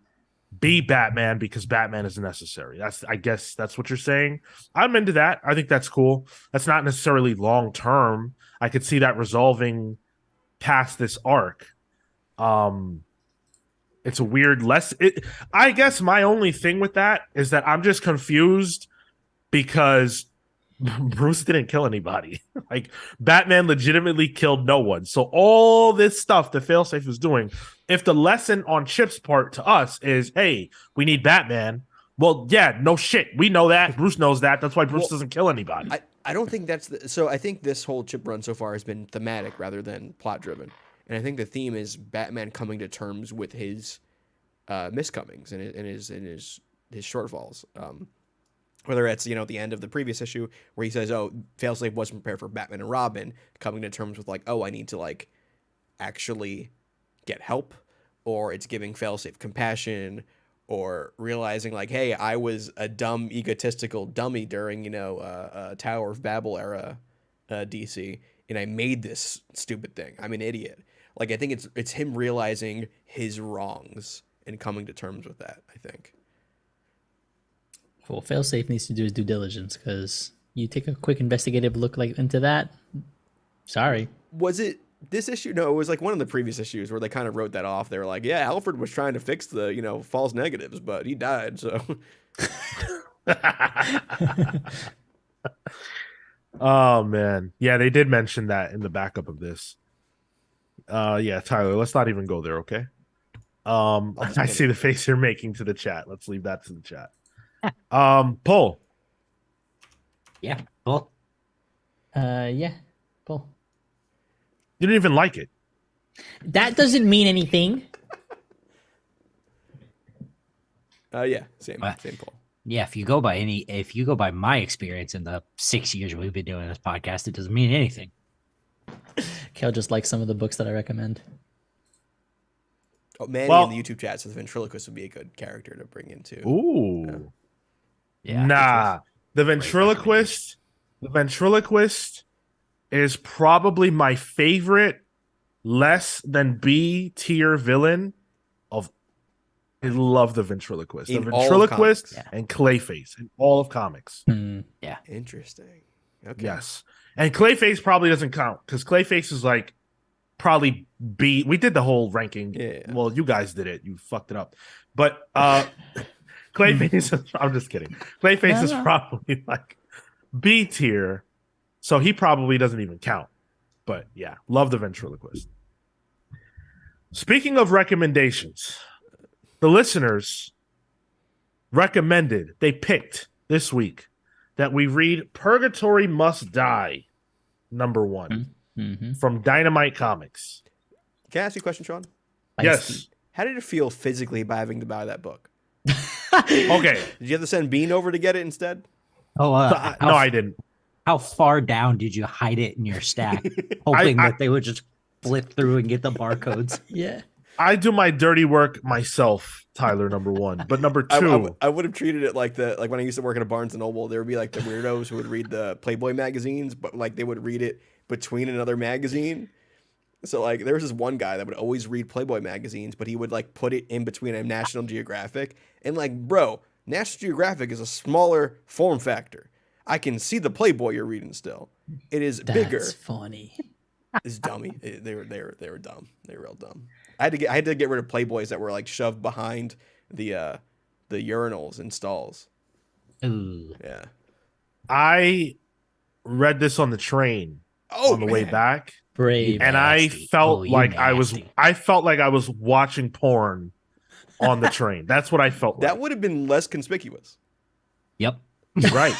be Batman because Batman is necessary. I guess that's what you're saying. I'm into that. I think that's cool. That's not necessarily long term. I could see that resolving past this arc. It's a weird I guess my only thing with that is that I'm just confused because Bruce didn't kill anybody. Like, Batman legitimately killed no one. So all this stuff that Failsafe was doing, if the lesson on Chip's part to us is, hey, we need Batman, Well, yeah, no shit. We know that. Bruce knows that. That's why Bruce Well, doesn't kill anybody. I don't think that's so. I think this whole chip run so far has been thematic rather than plot driven, and I think the theme is Batman coming to terms with his miscomings and his shortfalls. Whether it's the end of the previous issue where he says, "Oh, Failsafe wasn't prepared for Batman and Robin," coming to terms with like, "Oh, I need to like actually get help," or it's giving Failsafe compassion, or realizing like, hey, I was a dumb, egotistical dummy during, Tower of Babel era DC, and I made this stupid thing. I'm an idiot. Like, I think it's him realizing his wrongs and coming to terms with that, I think. Well, Failsafe needs to do his due diligence, because you take a quick investigative look into that. Sorry. Was it this issue? No, it was like one of the previous issues where they kind of wrote that off. They were like, yeah, Alfred was trying to fix the, false negatives, but he died, so. Oh, man. Yeah, they did mention that in the backup of this. Yeah, Tyler, let's not even go there, okay? I see the face you're making to the chat. Let's leave that to the chat. Paul. Yeah, cool. Yeah, cool. You didn't even like it. That doesn't mean anything. Yeah, same Paul. Yeah, if you go by my experience in the 6 years we've been doing this podcast, it doesn't mean anything. Kel just likes some of the books that I recommend. Oh, Manny in the YouTube chat says ventriloquist would be a good character to bring into. Ooh. Yeah. Nah. The ventriloquist is probably my favorite less than B tier villain of. I love the ventriloquist. In the all of ventriloquist comics. and Clayface in all of comics. Yeah. Interesting. Okay. Yes. And Clayface probably doesn't count because Clayface is like probably B. We did the whole ranking. Yeah. Well, you guys did it. You fucked it up. But Clayface, I'm just kidding. Clayface is probably like B tier. So he probably doesn't even count. But yeah, love the ventriloquist. Speaking of recommendations, the listeners recommended, they picked this week that we read Purgatori Must Die, #1, from Dynamite Comics. Can I ask you a question, Sean? Yes. How did it feel physically by having to buy that book? Okay. Did you have to send Bean over to get it instead? Oh, No, I didn't. How far down did you hide it in your stack, hoping that they would just flip through and get the barcodes? Yeah. I do my dirty work myself, Tyler, #1. But #2, I would have treated it like when I used to work at a Barnes and Noble, there would be like the weirdos who would read the Playboy magazines, but like they would read it between another magazine. So like there was this one guy that would always read Playboy magazines, but he would like put it in between a National Geographic. And like, bro, National Geographic is a smaller form factor. I can see the Playboy you're reading still. It is bigger. That's funny. It's dummy. They were dumb. They were real dumb. I had to get rid of Playboys that were like shoved behind the urinals and stalls. Ooh. Yeah. I read this on the train on the way back. Brave. And I Nasty. felt like I nasty. felt like I was watching porn on the train. That's what I felt like. That would have been less conspicuous. Yep. Right.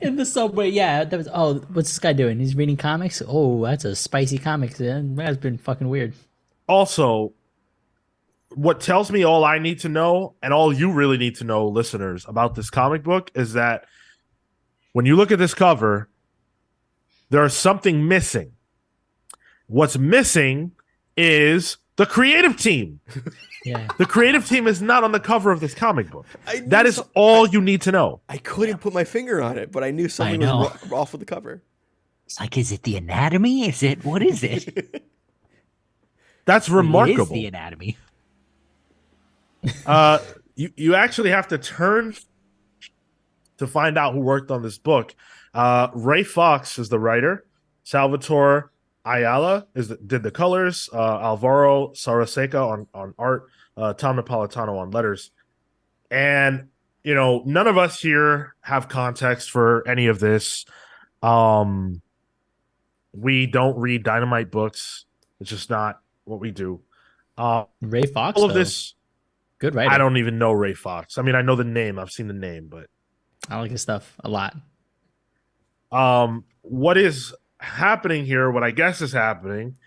In the subway, yeah. That was, what's this guy doing? He's reading comics? Oh, that's a spicy comic. That's been fucking weird. Also, what tells me all I need to know, and all you really need to know, listeners, about this comic book is that when you look at this cover, there's something missing. What's missing is the creative team. Yeah. The creative team is not on the cover of this comic book. That is all you need to know. I couldn't put my finger on it, but I knew something was off with the cover. It's like, is it the anatomy? What is it? That's remarkable. It is the anatomy. You actually have to turn to find out who worked on this book. Ray Fox is the writer. Salvatore Ayala did the colors. Alvaro Saraseca on art. Tom Napolitano on letters. And none of us here have context for any of this. We don't read Dynamite books. It's just not what we do. Ray Fox. All of this. Good writer. I don't even know Ray Fox. I mean, I know the name. I've seen the name, but I like his stuff a lot. what is happening here? What I guess is happening,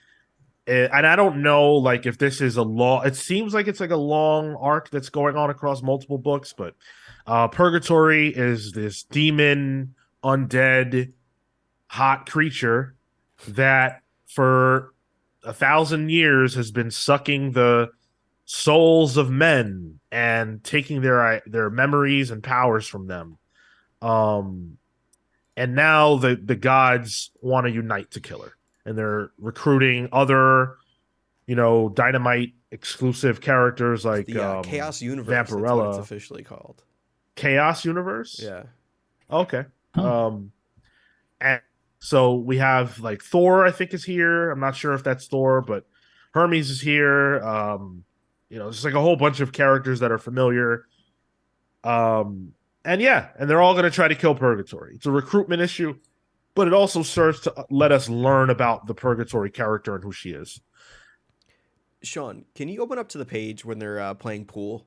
and I don't know, like if this is a long. It seems like it's like a long arc that's going on across multiple books, but Purgatori is this demon, undead, hot creature that for 1,000 years has been sucking the souls of men and taking their memories and powers from them. And now the gods want to unite to kill her, and they're recruiting other, Dynamite exclusive characters like The Chaos Universe. That's what it's Vampirella. officially called. Chaos Universe. Yeah. Okay. Oh. And so we have like Thor, I think, is here. I'm not sure if that's Thor, but Hermes is here. Just like a whole bunch of characters that are familiar. And they're all going to try to kill Purgatory. It's a recruitment issue, but it also serves to let us learn about the Purgatory character and who she is. Sean, can you open up to the page when they're playing pool?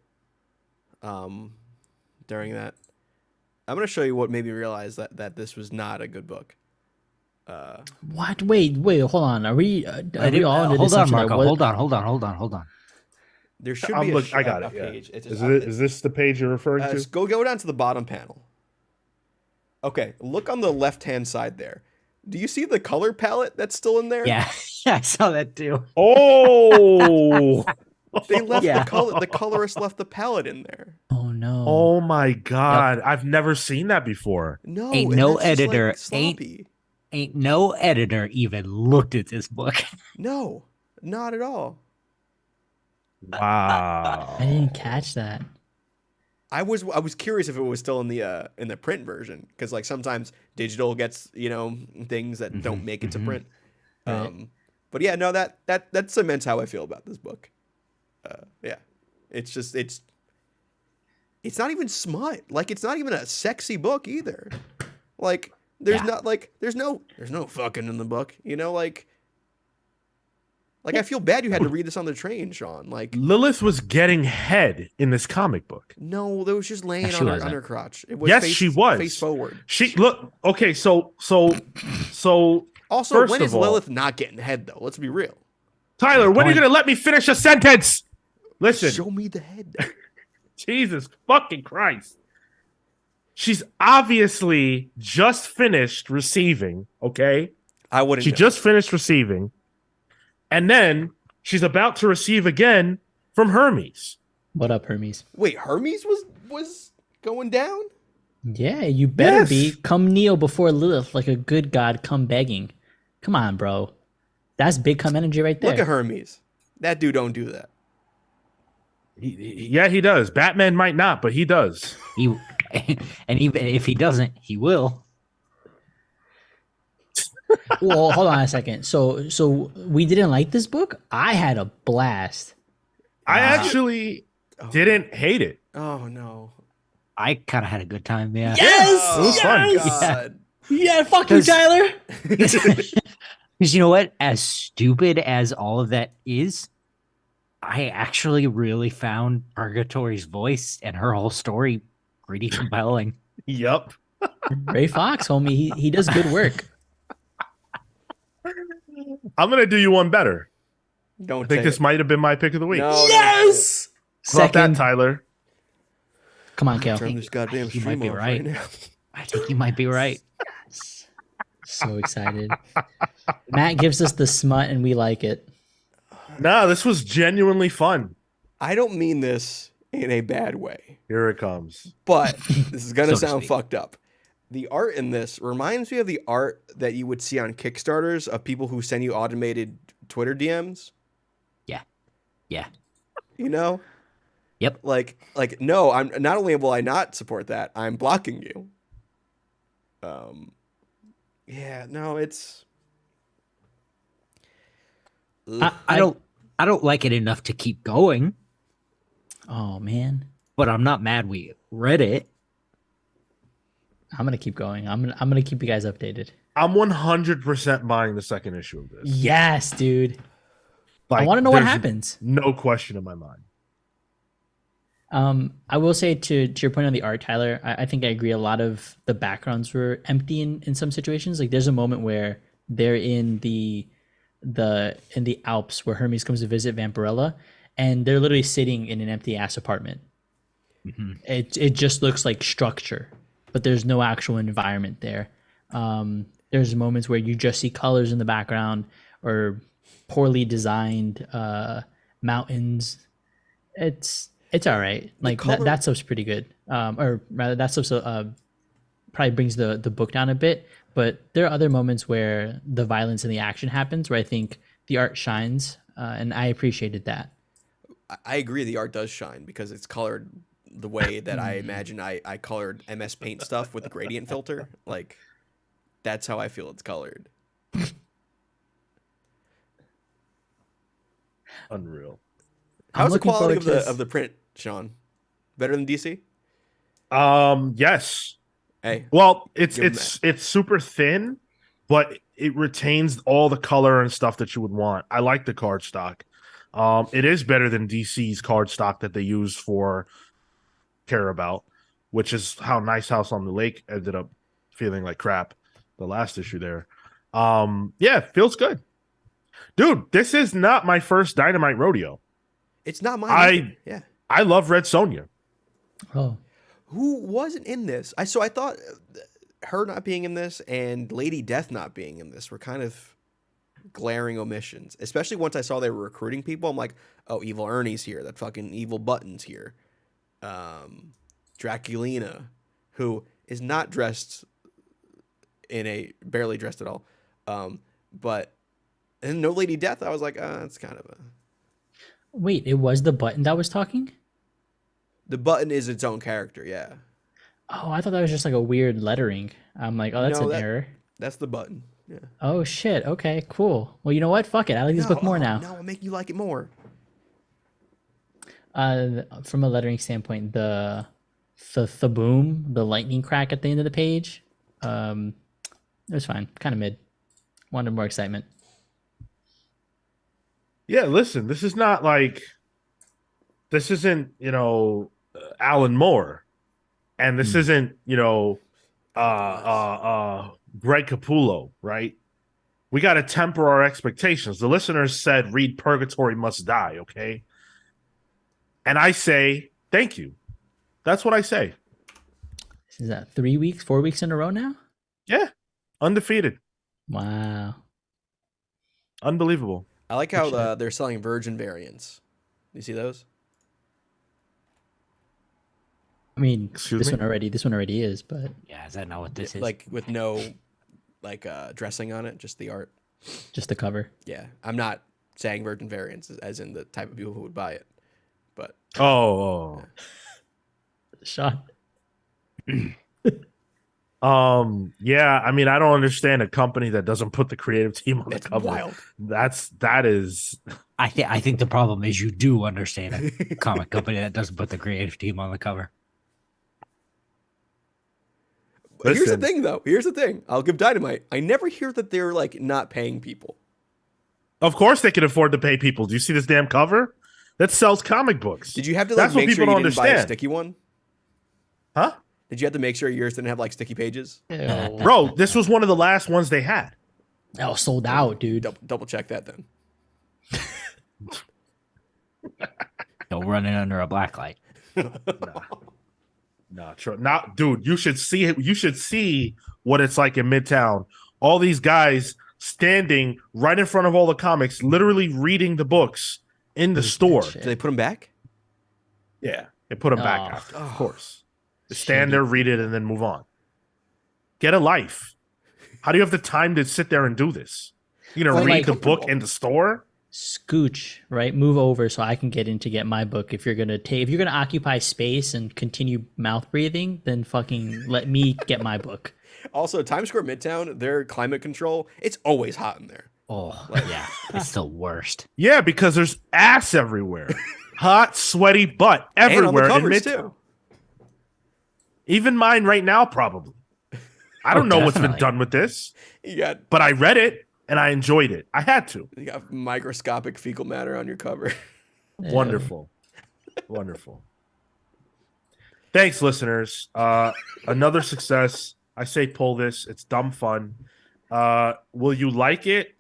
During that, I'm going to show you what made me realize that this was not a good book. What? Wait, hold on. Are we all under hold this on, assumption that Marco. Hold on. There should I'm be look- I got a it. Yeah. page. It's Is this the page you're referring to? Go down to the bottom panel. Okay, look on the left-hand side there. Do you see the color palette that's still in there? Yeah, I saw that too. Oh, They left Yeah. the colorist left the palette in there. Oh no. oh my God! I've never seen that before. No, Ain't and no that's just, like, editor, sloppy. Ain't no editor even looked at this book. No, not at all. Wow. I didn't catch that. I was curious if it was still in the print version, because like sometimes digital gets things that don't make it to print. Right. But yeah, no, that cements how I feel about this book. Yeah, it's just it's not even smut. Like it's not even a sexy book either. Like there's no fucking in the book. Like I feel bad you had to read this on the train, Sean. Like Lilith was getting head in this comic book. no, there was just laying No, she on her wasn't. crotch. It was Yes, she was. face forward. She look okay. So Also, First when of is all- Lilith not getting head though? Let's be real. Tyler, when are you point. gonna let me finish a sentence? Listen, Show me the head. Jesus fucking Christ. She's obviously just finished receiving. Okay, I wouldn't. she know. just finished receiving, and then she's about to receive again from Hermes. What up, Hermes? Wait. Hermes was going down. Yeah, you better Yes. be. Come kneel before Lilith like a good god. Come begging. Come on, bro. That's big cum energy right there. Look at Hermes. That dude don't do that. Yeah, he does. Batman might not, but he does. He, and even if he doesn't, he will. Well, hold on a second. So we didn't like this book. I had a blast. I actually didn't hate it. Oh no. I kind of had a good time. Yeah. Yes, It was fun. God. Yeah, fuck you, 'Cause- Tyler. Because you know what? As stupid as all of that is, I actually really found Purgatory's voice and her whole story pretty compelling. Yep. Ray Fox, homie, he does good work. I'm gonna do you one better. Don't I think say this it. might have been my pick of the week. No, Yes. How about that, Second, Tyler? come on, Kel. Turn this goddamn You might stream be off right. now. I think you might be right. So excited. Matt gives us the smut, and we like it. No, this was genuinely fun. I don't mean this in a bad way, Here it comes. but this is gonna So to sound speak. fucked up. The art in this reminds me of the art that you would see on Kickstarters of people who send you automated Twitter DMs. Yeah. You know? Yep. Like no, I'm not only will I not support that, I'm blocking you. Yeah, no, it's I don't like it enough to keep going, Oh man, but I'm not mad we read it. I'm gonna keep going. I'm gonna keep you guys updated. I'm 100% buying the second issue of this. Yes, dude. I Like, want to know what there's happens. No question in my mind. I will say to your point on the art, Tyler, I think I agree. A lot of the backgrounds were empty in some situations. Like there's a moment where they're in the Alps where Hermes comes to visit Vampirella, and they're literally sitting in an empty ass apartment. It just looks like structure, but there's no actual environment there. There's moments where you just see colors in the background or poorly designed mountains. It's all right. Like that stuff's pretty good. Or rather, that stuff probably brings the book down a bit. But there are other moments where the violence and the action happens, where I think the art shines, and I appreciated that. I agree. The art does shine because it's colored the way that I imagine I colored MS Paint stuff with the gradient filter. Like, that's how I feel it's colored. Unreal. How's the looking quality forward to of the print, Sean? Better than DC? Yes. Hey, Well, Give 'em it's super thin, but it retains all the color and stuff that you would want. I like the card stock. It is better than DC's card stock that they use for Care About, which is how Nice House on the Lake ended up feeling like crap the last issue there. Yeah, feels good. Dude, this is not my first Dynamite rodeo. it's not mine. I- either. Yeah. I love Red Sonja. Oh, Who wasn't in this? I thought her not being in this and Lady Death not being in this were kind of glaring omissions. Especially once I saw they were recruiting people, I'm like, oh, Evil Ernie's here. That fucking Evil Button's here. Draculina, who is not dressed barely dressed at all. But and no Lady Death. I was like, it's kind of a. wait, it was the button that was talking? The Button is its own character. Yeah. Oh, I thought that was just like a weird lettering. I'm like, oh, that's No, an error. That's the Button. Yeah. Oh shit. Okay, cool. Well, you know what? Fuck it. I like this book more now. No, I'll make you like it more. From a lettering standpoint, the boom, the lightning crack at the end of the page, it was fine. Kind of mid. Wanted more excitement. Yeah, listen, this is not like this isn't, Alan Moore, and this isn't, Greg Capullo, right? We got to temper our expectations. The listeners said read Purgatori Must Die, okay? And I say, thank you. That's what I say. Is that 3 weeks, 4 weeks in a row now? Yeah. Undefeated. Wow. Unbelievable. I like how they're selling virgin variants. You see those? I mean, Excuse this me? one already is, but Yeah, is that not what this is? Like with no dressing on it, just the art. just the cover. Yeah, I'm not saying virgin variants as in the type of people who would buy it, but Oh. Shot. Yeah, I mean, I don't understand a company that doesn't put the creative team on the it's cover. wild. That is I think the problem is you do understand a comic company that doesn't put the creative team on the cover. Here's the Listen. thing, though. Here's the thing. I'll give Dynamite. I never hear that they're like not paying people. Of course they can afford to pay people. Do you see this damn cover? That sells comic books. Did you have to That's what make sure people you don't didn't buy a understand. sticky one? Huh? Did you have to make sure yours didn't have like sticky pages? Ew. Bro, this was one of the last ones they had. Oh, sold out, dude. Double check that then. Don't run it under a black light. Nah, true. Not, dude. You should see it. You should see what it's like in Midtown. All these guys standing right in front of all the comics, literally reading the books in the store. shit. Did they put them back? Yeah, they put them back Oh. after, of course. They stand there, read it, and then move on. Get a life. How do you have the time to sit there and do this? You gonna Well, read like- the book in the store? Scooch, right? Move over so I can get in to get my book. If you're gonna occupy space and continue mouth breathing, then fucking let me get my book. Also, Times Square Midtown, their climate control, it's always hot in there. Oh, yeah. It's the worst. Yeah, because there's ass everywhere. Hot, sweaty butt And on everywhere the in covers, Midtown. too. Even mine right now, probably. I don't know what's been definitely. done with this, You got but I read it and I enjoyed it. I had to. microscopic fecal matter on your cover. Wonderful. Wonderful. Thanks, listeners. Another success. I say pull this. It's dumb fun. Will you like it?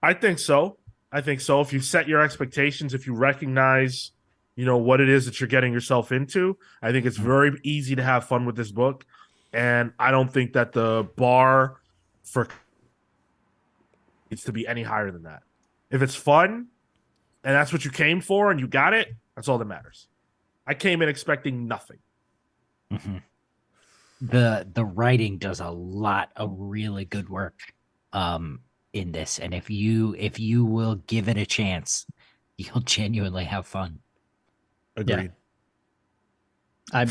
I think so. I think so. If you set your expectations, if you recognize, what it is that you're getting yourself into, I think it's very easy to have fun with this book. And I don't think that the bar for needs to be any higher than that. If it's fun and that's what you came for and you got it, that's all that matters. I came in expecting nothing. Mm-hmm. The writing does a lot of really good work in this, and if you will give it a chance, you'll genuinely have fun. Agreed. Yeah.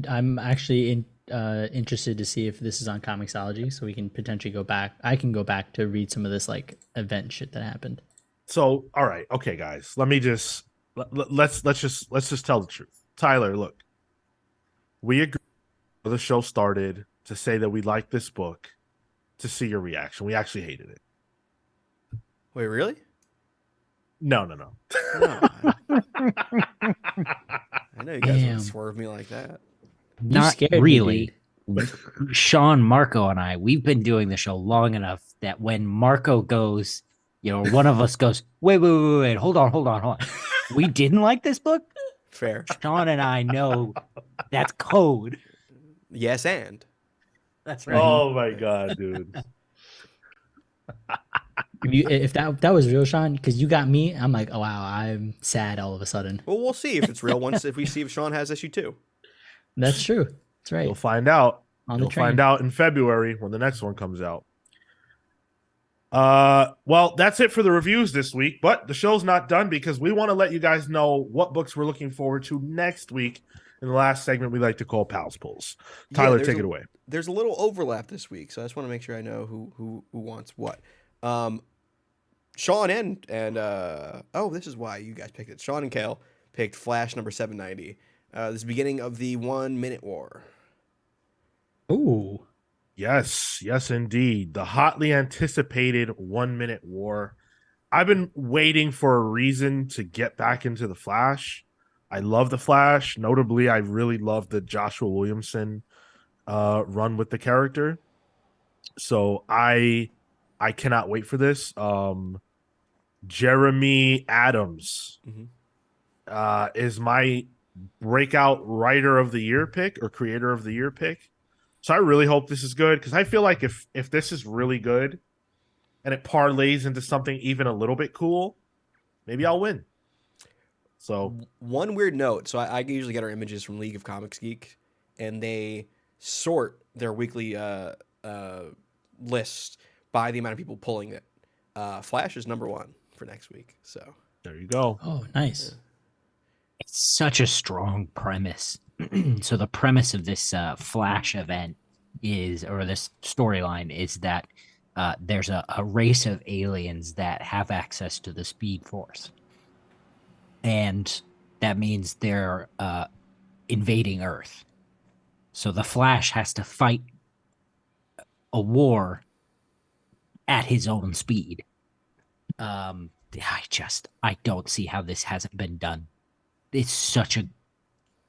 I'm actually interested to see if this is on Comixology, so we can potentially go back. I can go back to read some of this like event shit that happened. So, all right, okay, guys. Let me just let's just tell the truth. Tyler, look, we agreed before the show started to say that we liked this book. To see your reaction, we actually hated it. Wait, really? No. No. I know you guys Damn. wouldn't swerve me like that. You Not scared me, really. dude. Sean, Marco, and I, we've been doing the show long enough that when Marco goes, one of us goes, wait, hold on. We didn't like this book? Fair. Sean and I know that's code. Yes, and. That's right. Oh my god, dude. If that was real, Sean, because you got me, I'm like, oh wow, I'm sad all of a sudden. Well, we'll see if it's real if we see if Sean has issue 2. That's true. That's right. You'll find out. On the You'll train. find out in February when the next one comes out. Well, that's it for the reviews this week, but the show's not done because we want to let you guys know what books we're looking forward to next week in the last segment we like to call Pals Pulls. Tyler, take it away. There's a little overlap this week, so I just want to make sure I know who wants what. Sean and this is why you guys picked it. Sean and Kale picked Flash number 790. This is the beginning of the 1 Minute War. Ooh. Yes, indeed. The hotly anticipated 1 Minute War. I've been waiting for a reason to get back into the Flash. I love the Flash. Notably, I really love the Joshua Williamson run with the character. So I cannot wait for this. Jeremy Adams is my breakout writer of the year pick or creator of the year pick. So I really hope this is good because I feel like if this is really good and it parlays into something even a little bit cool, maybe I'll win. So one weird note. So I usually get our images from League of Comics Geek, and they sort their weekly list by the amount of people pulling it. Flash is number 1 for next week. So there you go. Oh, nice. It's such a strong premise. So the premise of this Flash event or this storyline is that there's a race of aliens that have access to the Speed Force. And that means they're invading Earth. So the Flash has to fight a war at his own speed. I don't see how this hasn't been done. It's such an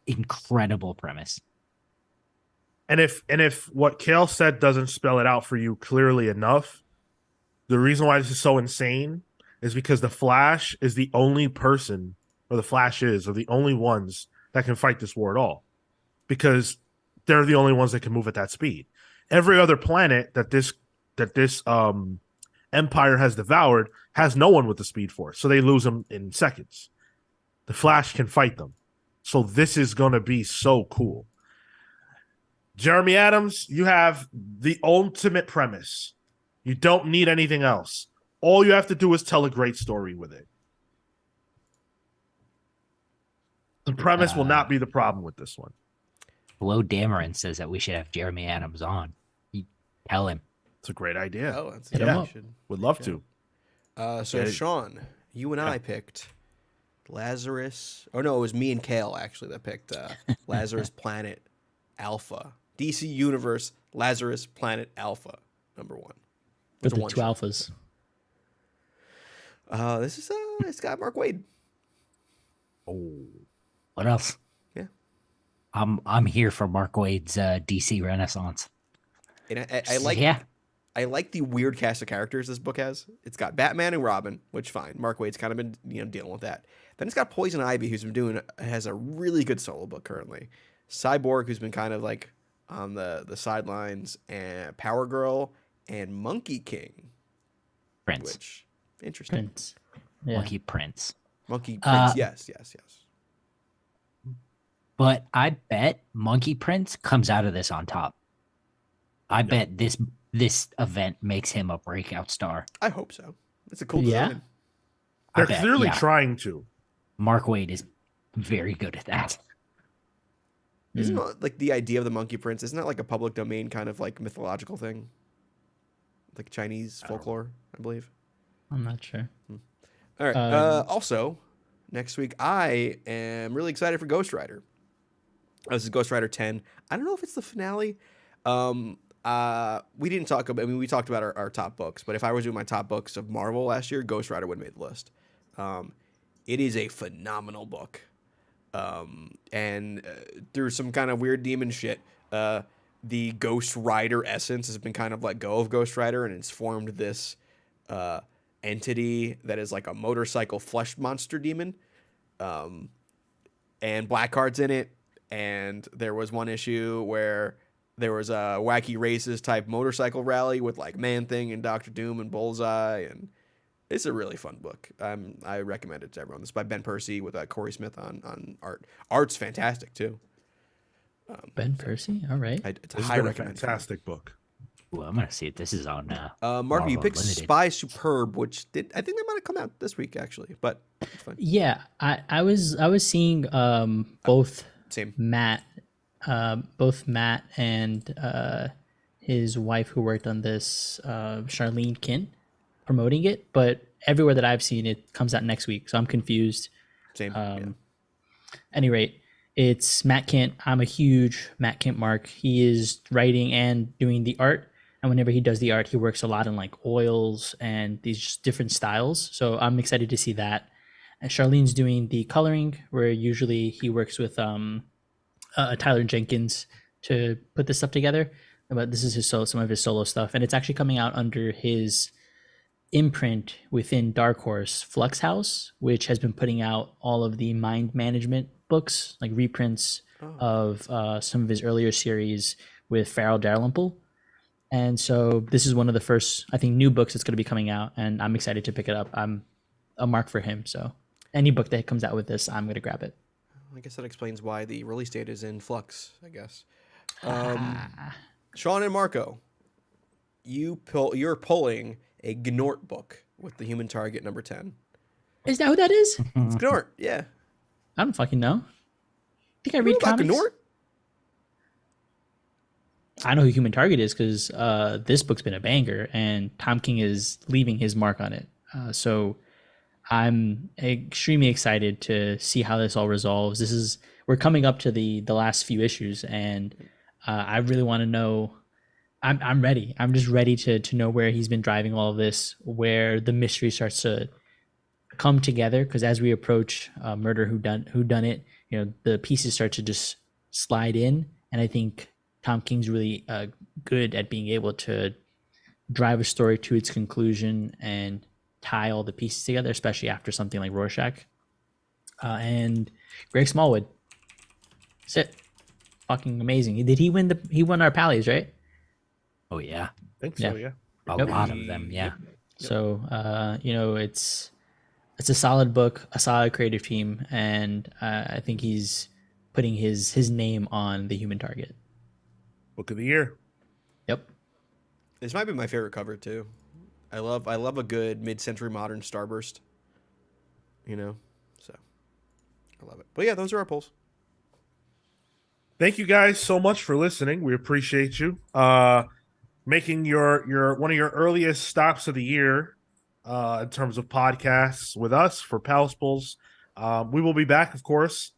incredible premise. And if what Kale said doesn't spell it out for you clearly enough, the reason why this is so insane is because the Flash is the only person, or the Flashes are the only ones that can fight this war at all. Because they're the only ones that can move at that speed. Every other planet that this Empire has devoured has no one with the Speed Force, so they lose them in seconds. The Flash can fight them. So this is going to be so cool. Jeremy Adams, you have the ultimate premise. You don't need anything else. All you have to do is tell a great story with it. The premise will not be the problem with this one. Flo Dameron says that we should have Jeremy Adams on. Tell him. It's a great idea. Oh, that's Hit 'em up. Would love to. So Sean, you and I picked Lazarus. Oh no, it was me and Kale actually that picked Lazarus Planet Alpha. DC Universe Lazarus Planet Alpha number 1. With the one 2 shot. alphas. This is it's got Mark Waid. Oh. What else? Yeah. I'm here for Mark Waid's DC Renaissance. And I like Yeah. I like the weird cast of characters this book has. It's got Batman and Robin, which fine. Mark Waid's kind of been dealing with that. Then it's got Poison Ivy, who's been has a really good solo book currently. Cyborg, who's been kind of like on the sidelines, and Power Girl and Monkey King, Prince. which interesting. Prince. Yeah. Monkey Prince. Monkey Prince, yes. But I bet Monkey Prince comes out of this on top. I bet this event makes him a breakout star. I hope so. It's a cool Yeah. design. They're bet, clearly yeah. trying to. Mark Waid is very good at that. Isn't it, like the idea of the Monkey Prince? Isn't that like a public domain kind of like mythological thing, like Chinese folklore? I believe. I'm not sure. All right. Also, next week I am really excited for Ghost Rider. This is Ghost Rider 10. I don't know if it's the finale. We didn't talk about. I mean, we talked about our top books, but if I was doing my top books of Marvel last year, Ghost Rider would have made the list. It is a phenomenal book. And through some kind of weird demon shit, the Ghost Rider essence has been kind of let go of Ghost Rider, and it's formed this entity that is like a motorcycle flesh monster demon. And Blackheart's in it, and there was one issue where there was a wacky races type motorcycle rally with like Man-Thing and Doctor Doom and Bullseye, and it's a really fun book. I recommend it to everyone. This is by Ben Percy with Corey Smith on art. Art's fantastic too. Ben Percy. All right. It's a This has high been a recommend. fantastic book. Ooh, I'm gonna see if this is on. Mark, Marvel you picked Unlimited. Spy Superb, which I think they might have come out this week actually, but it's fine. Yeah, I was seeing both Same. Matt and his wife who worked on this, Charlene Kint, promoting it, but everywhere that I've seen it comes out next week, so I'm confused. Same. Any rate, it's Matt Kint. I'm a huge Matt Kint mark. He is writing and doing the art, and whenever he does the art, he works a lot in like oils and these just different styles. So I'm excited to see that. And Charlene's doing the coloring, where usually he works with Tyler Jenkins to put this stuff together. But this is some of his solo stuff, and it's actually coming out under his imprint within Dark Horse, Flux House, which has been putting out all of the mind management books, like reprints of some of his earlier series with Farrell Dalrymple. And so this is one of the first, I think, new books that's going to be coming out, and I'm excited to pick it up. I'm a mark for him, so any book that comes out with this, I'm going to grab it. I guess that explains why the release date is in flux, I guess. Sean and Marco, you're pulling a Gnort book with the Human Target number 10. Is that who that is? It's Gnort, yeah. I don't fucking know. I think I You read know about comics. Gnort? I know who Human Target is because this book's been a banger, and Tom King is leaving his mark on it. So I'm extremely excited to see how this all resolves. We're coming up to the last few issues, and I really want to know. I'm ready. I'm just ready to know where he's been driving all of this, where the mystery starts to come together. Because as we approach Murder Who Done It, the pieces start to just slide in, and I think Tom King's really good at being able to drive a story to its conclusion and tie all the pieces together, especially after something like Rorschach. And Greg Smallwood, that's it. Fucking amazing. Did he win he won our Pallies, right? Oh yeah, I think so, yeah. a Yep. lot of them. Yeah. So it's a solid book, a solid creative team, and I think he's putting his name on the Human Target. Book of the year. Yep. This might be my favorite cover too. I love a good mid-century modern starburst. So I love it. But yeah, those are our polls. Thank you guys so much for listening. We appreciate you. Making your one of your earliest stops of the year in terms of podcasts with us for Palspables. We will be back, of course,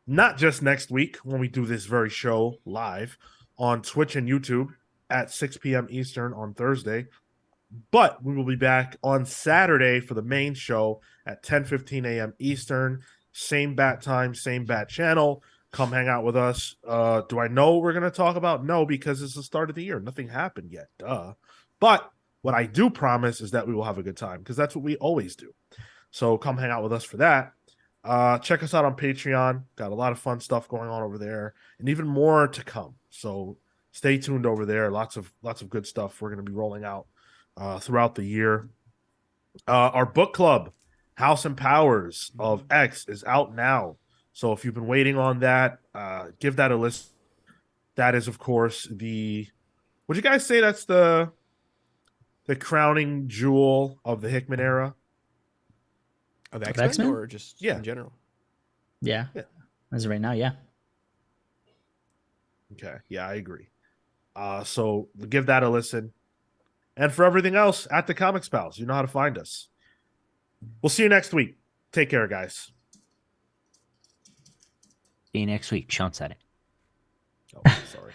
not just next week when we do this very show live on Twitch and YouTube at 6 p.m. Eastern on Thursday, but we will be back on Saturday for the main show at 10:15 a.m. Eastern. Same bat time, same bat channel. Come hang out with us. Do I know what we're going to talk about? No, because it's the start of the year. Nothing happened yet. Duh. But what I do promise is that we will have a good time because that's what we always do. So come hang out with us for that. Check us out on Patreon. Got a lot of fun stuff going on over there, and even more to come. So stay tuned over there. Lots of good stuff we're going to be rolling out throughout the year. Our book club, House and Powers of X, is out now. So if you've been waiting on that, give that a listen. That is, of course, the. Would you guys say that's the crowning jewel of the Hickman era? Of X-Men? X-Men or just Yeah. in general? Yeah. Yeah. As of right now, yeah. Okay. Yeah, I agree. So give that a listen. And for everything else, at the Comics Pals, you know how to find us. We'll see you next week. Take care, guys. See you next week. Sean said it. Oh, sorry.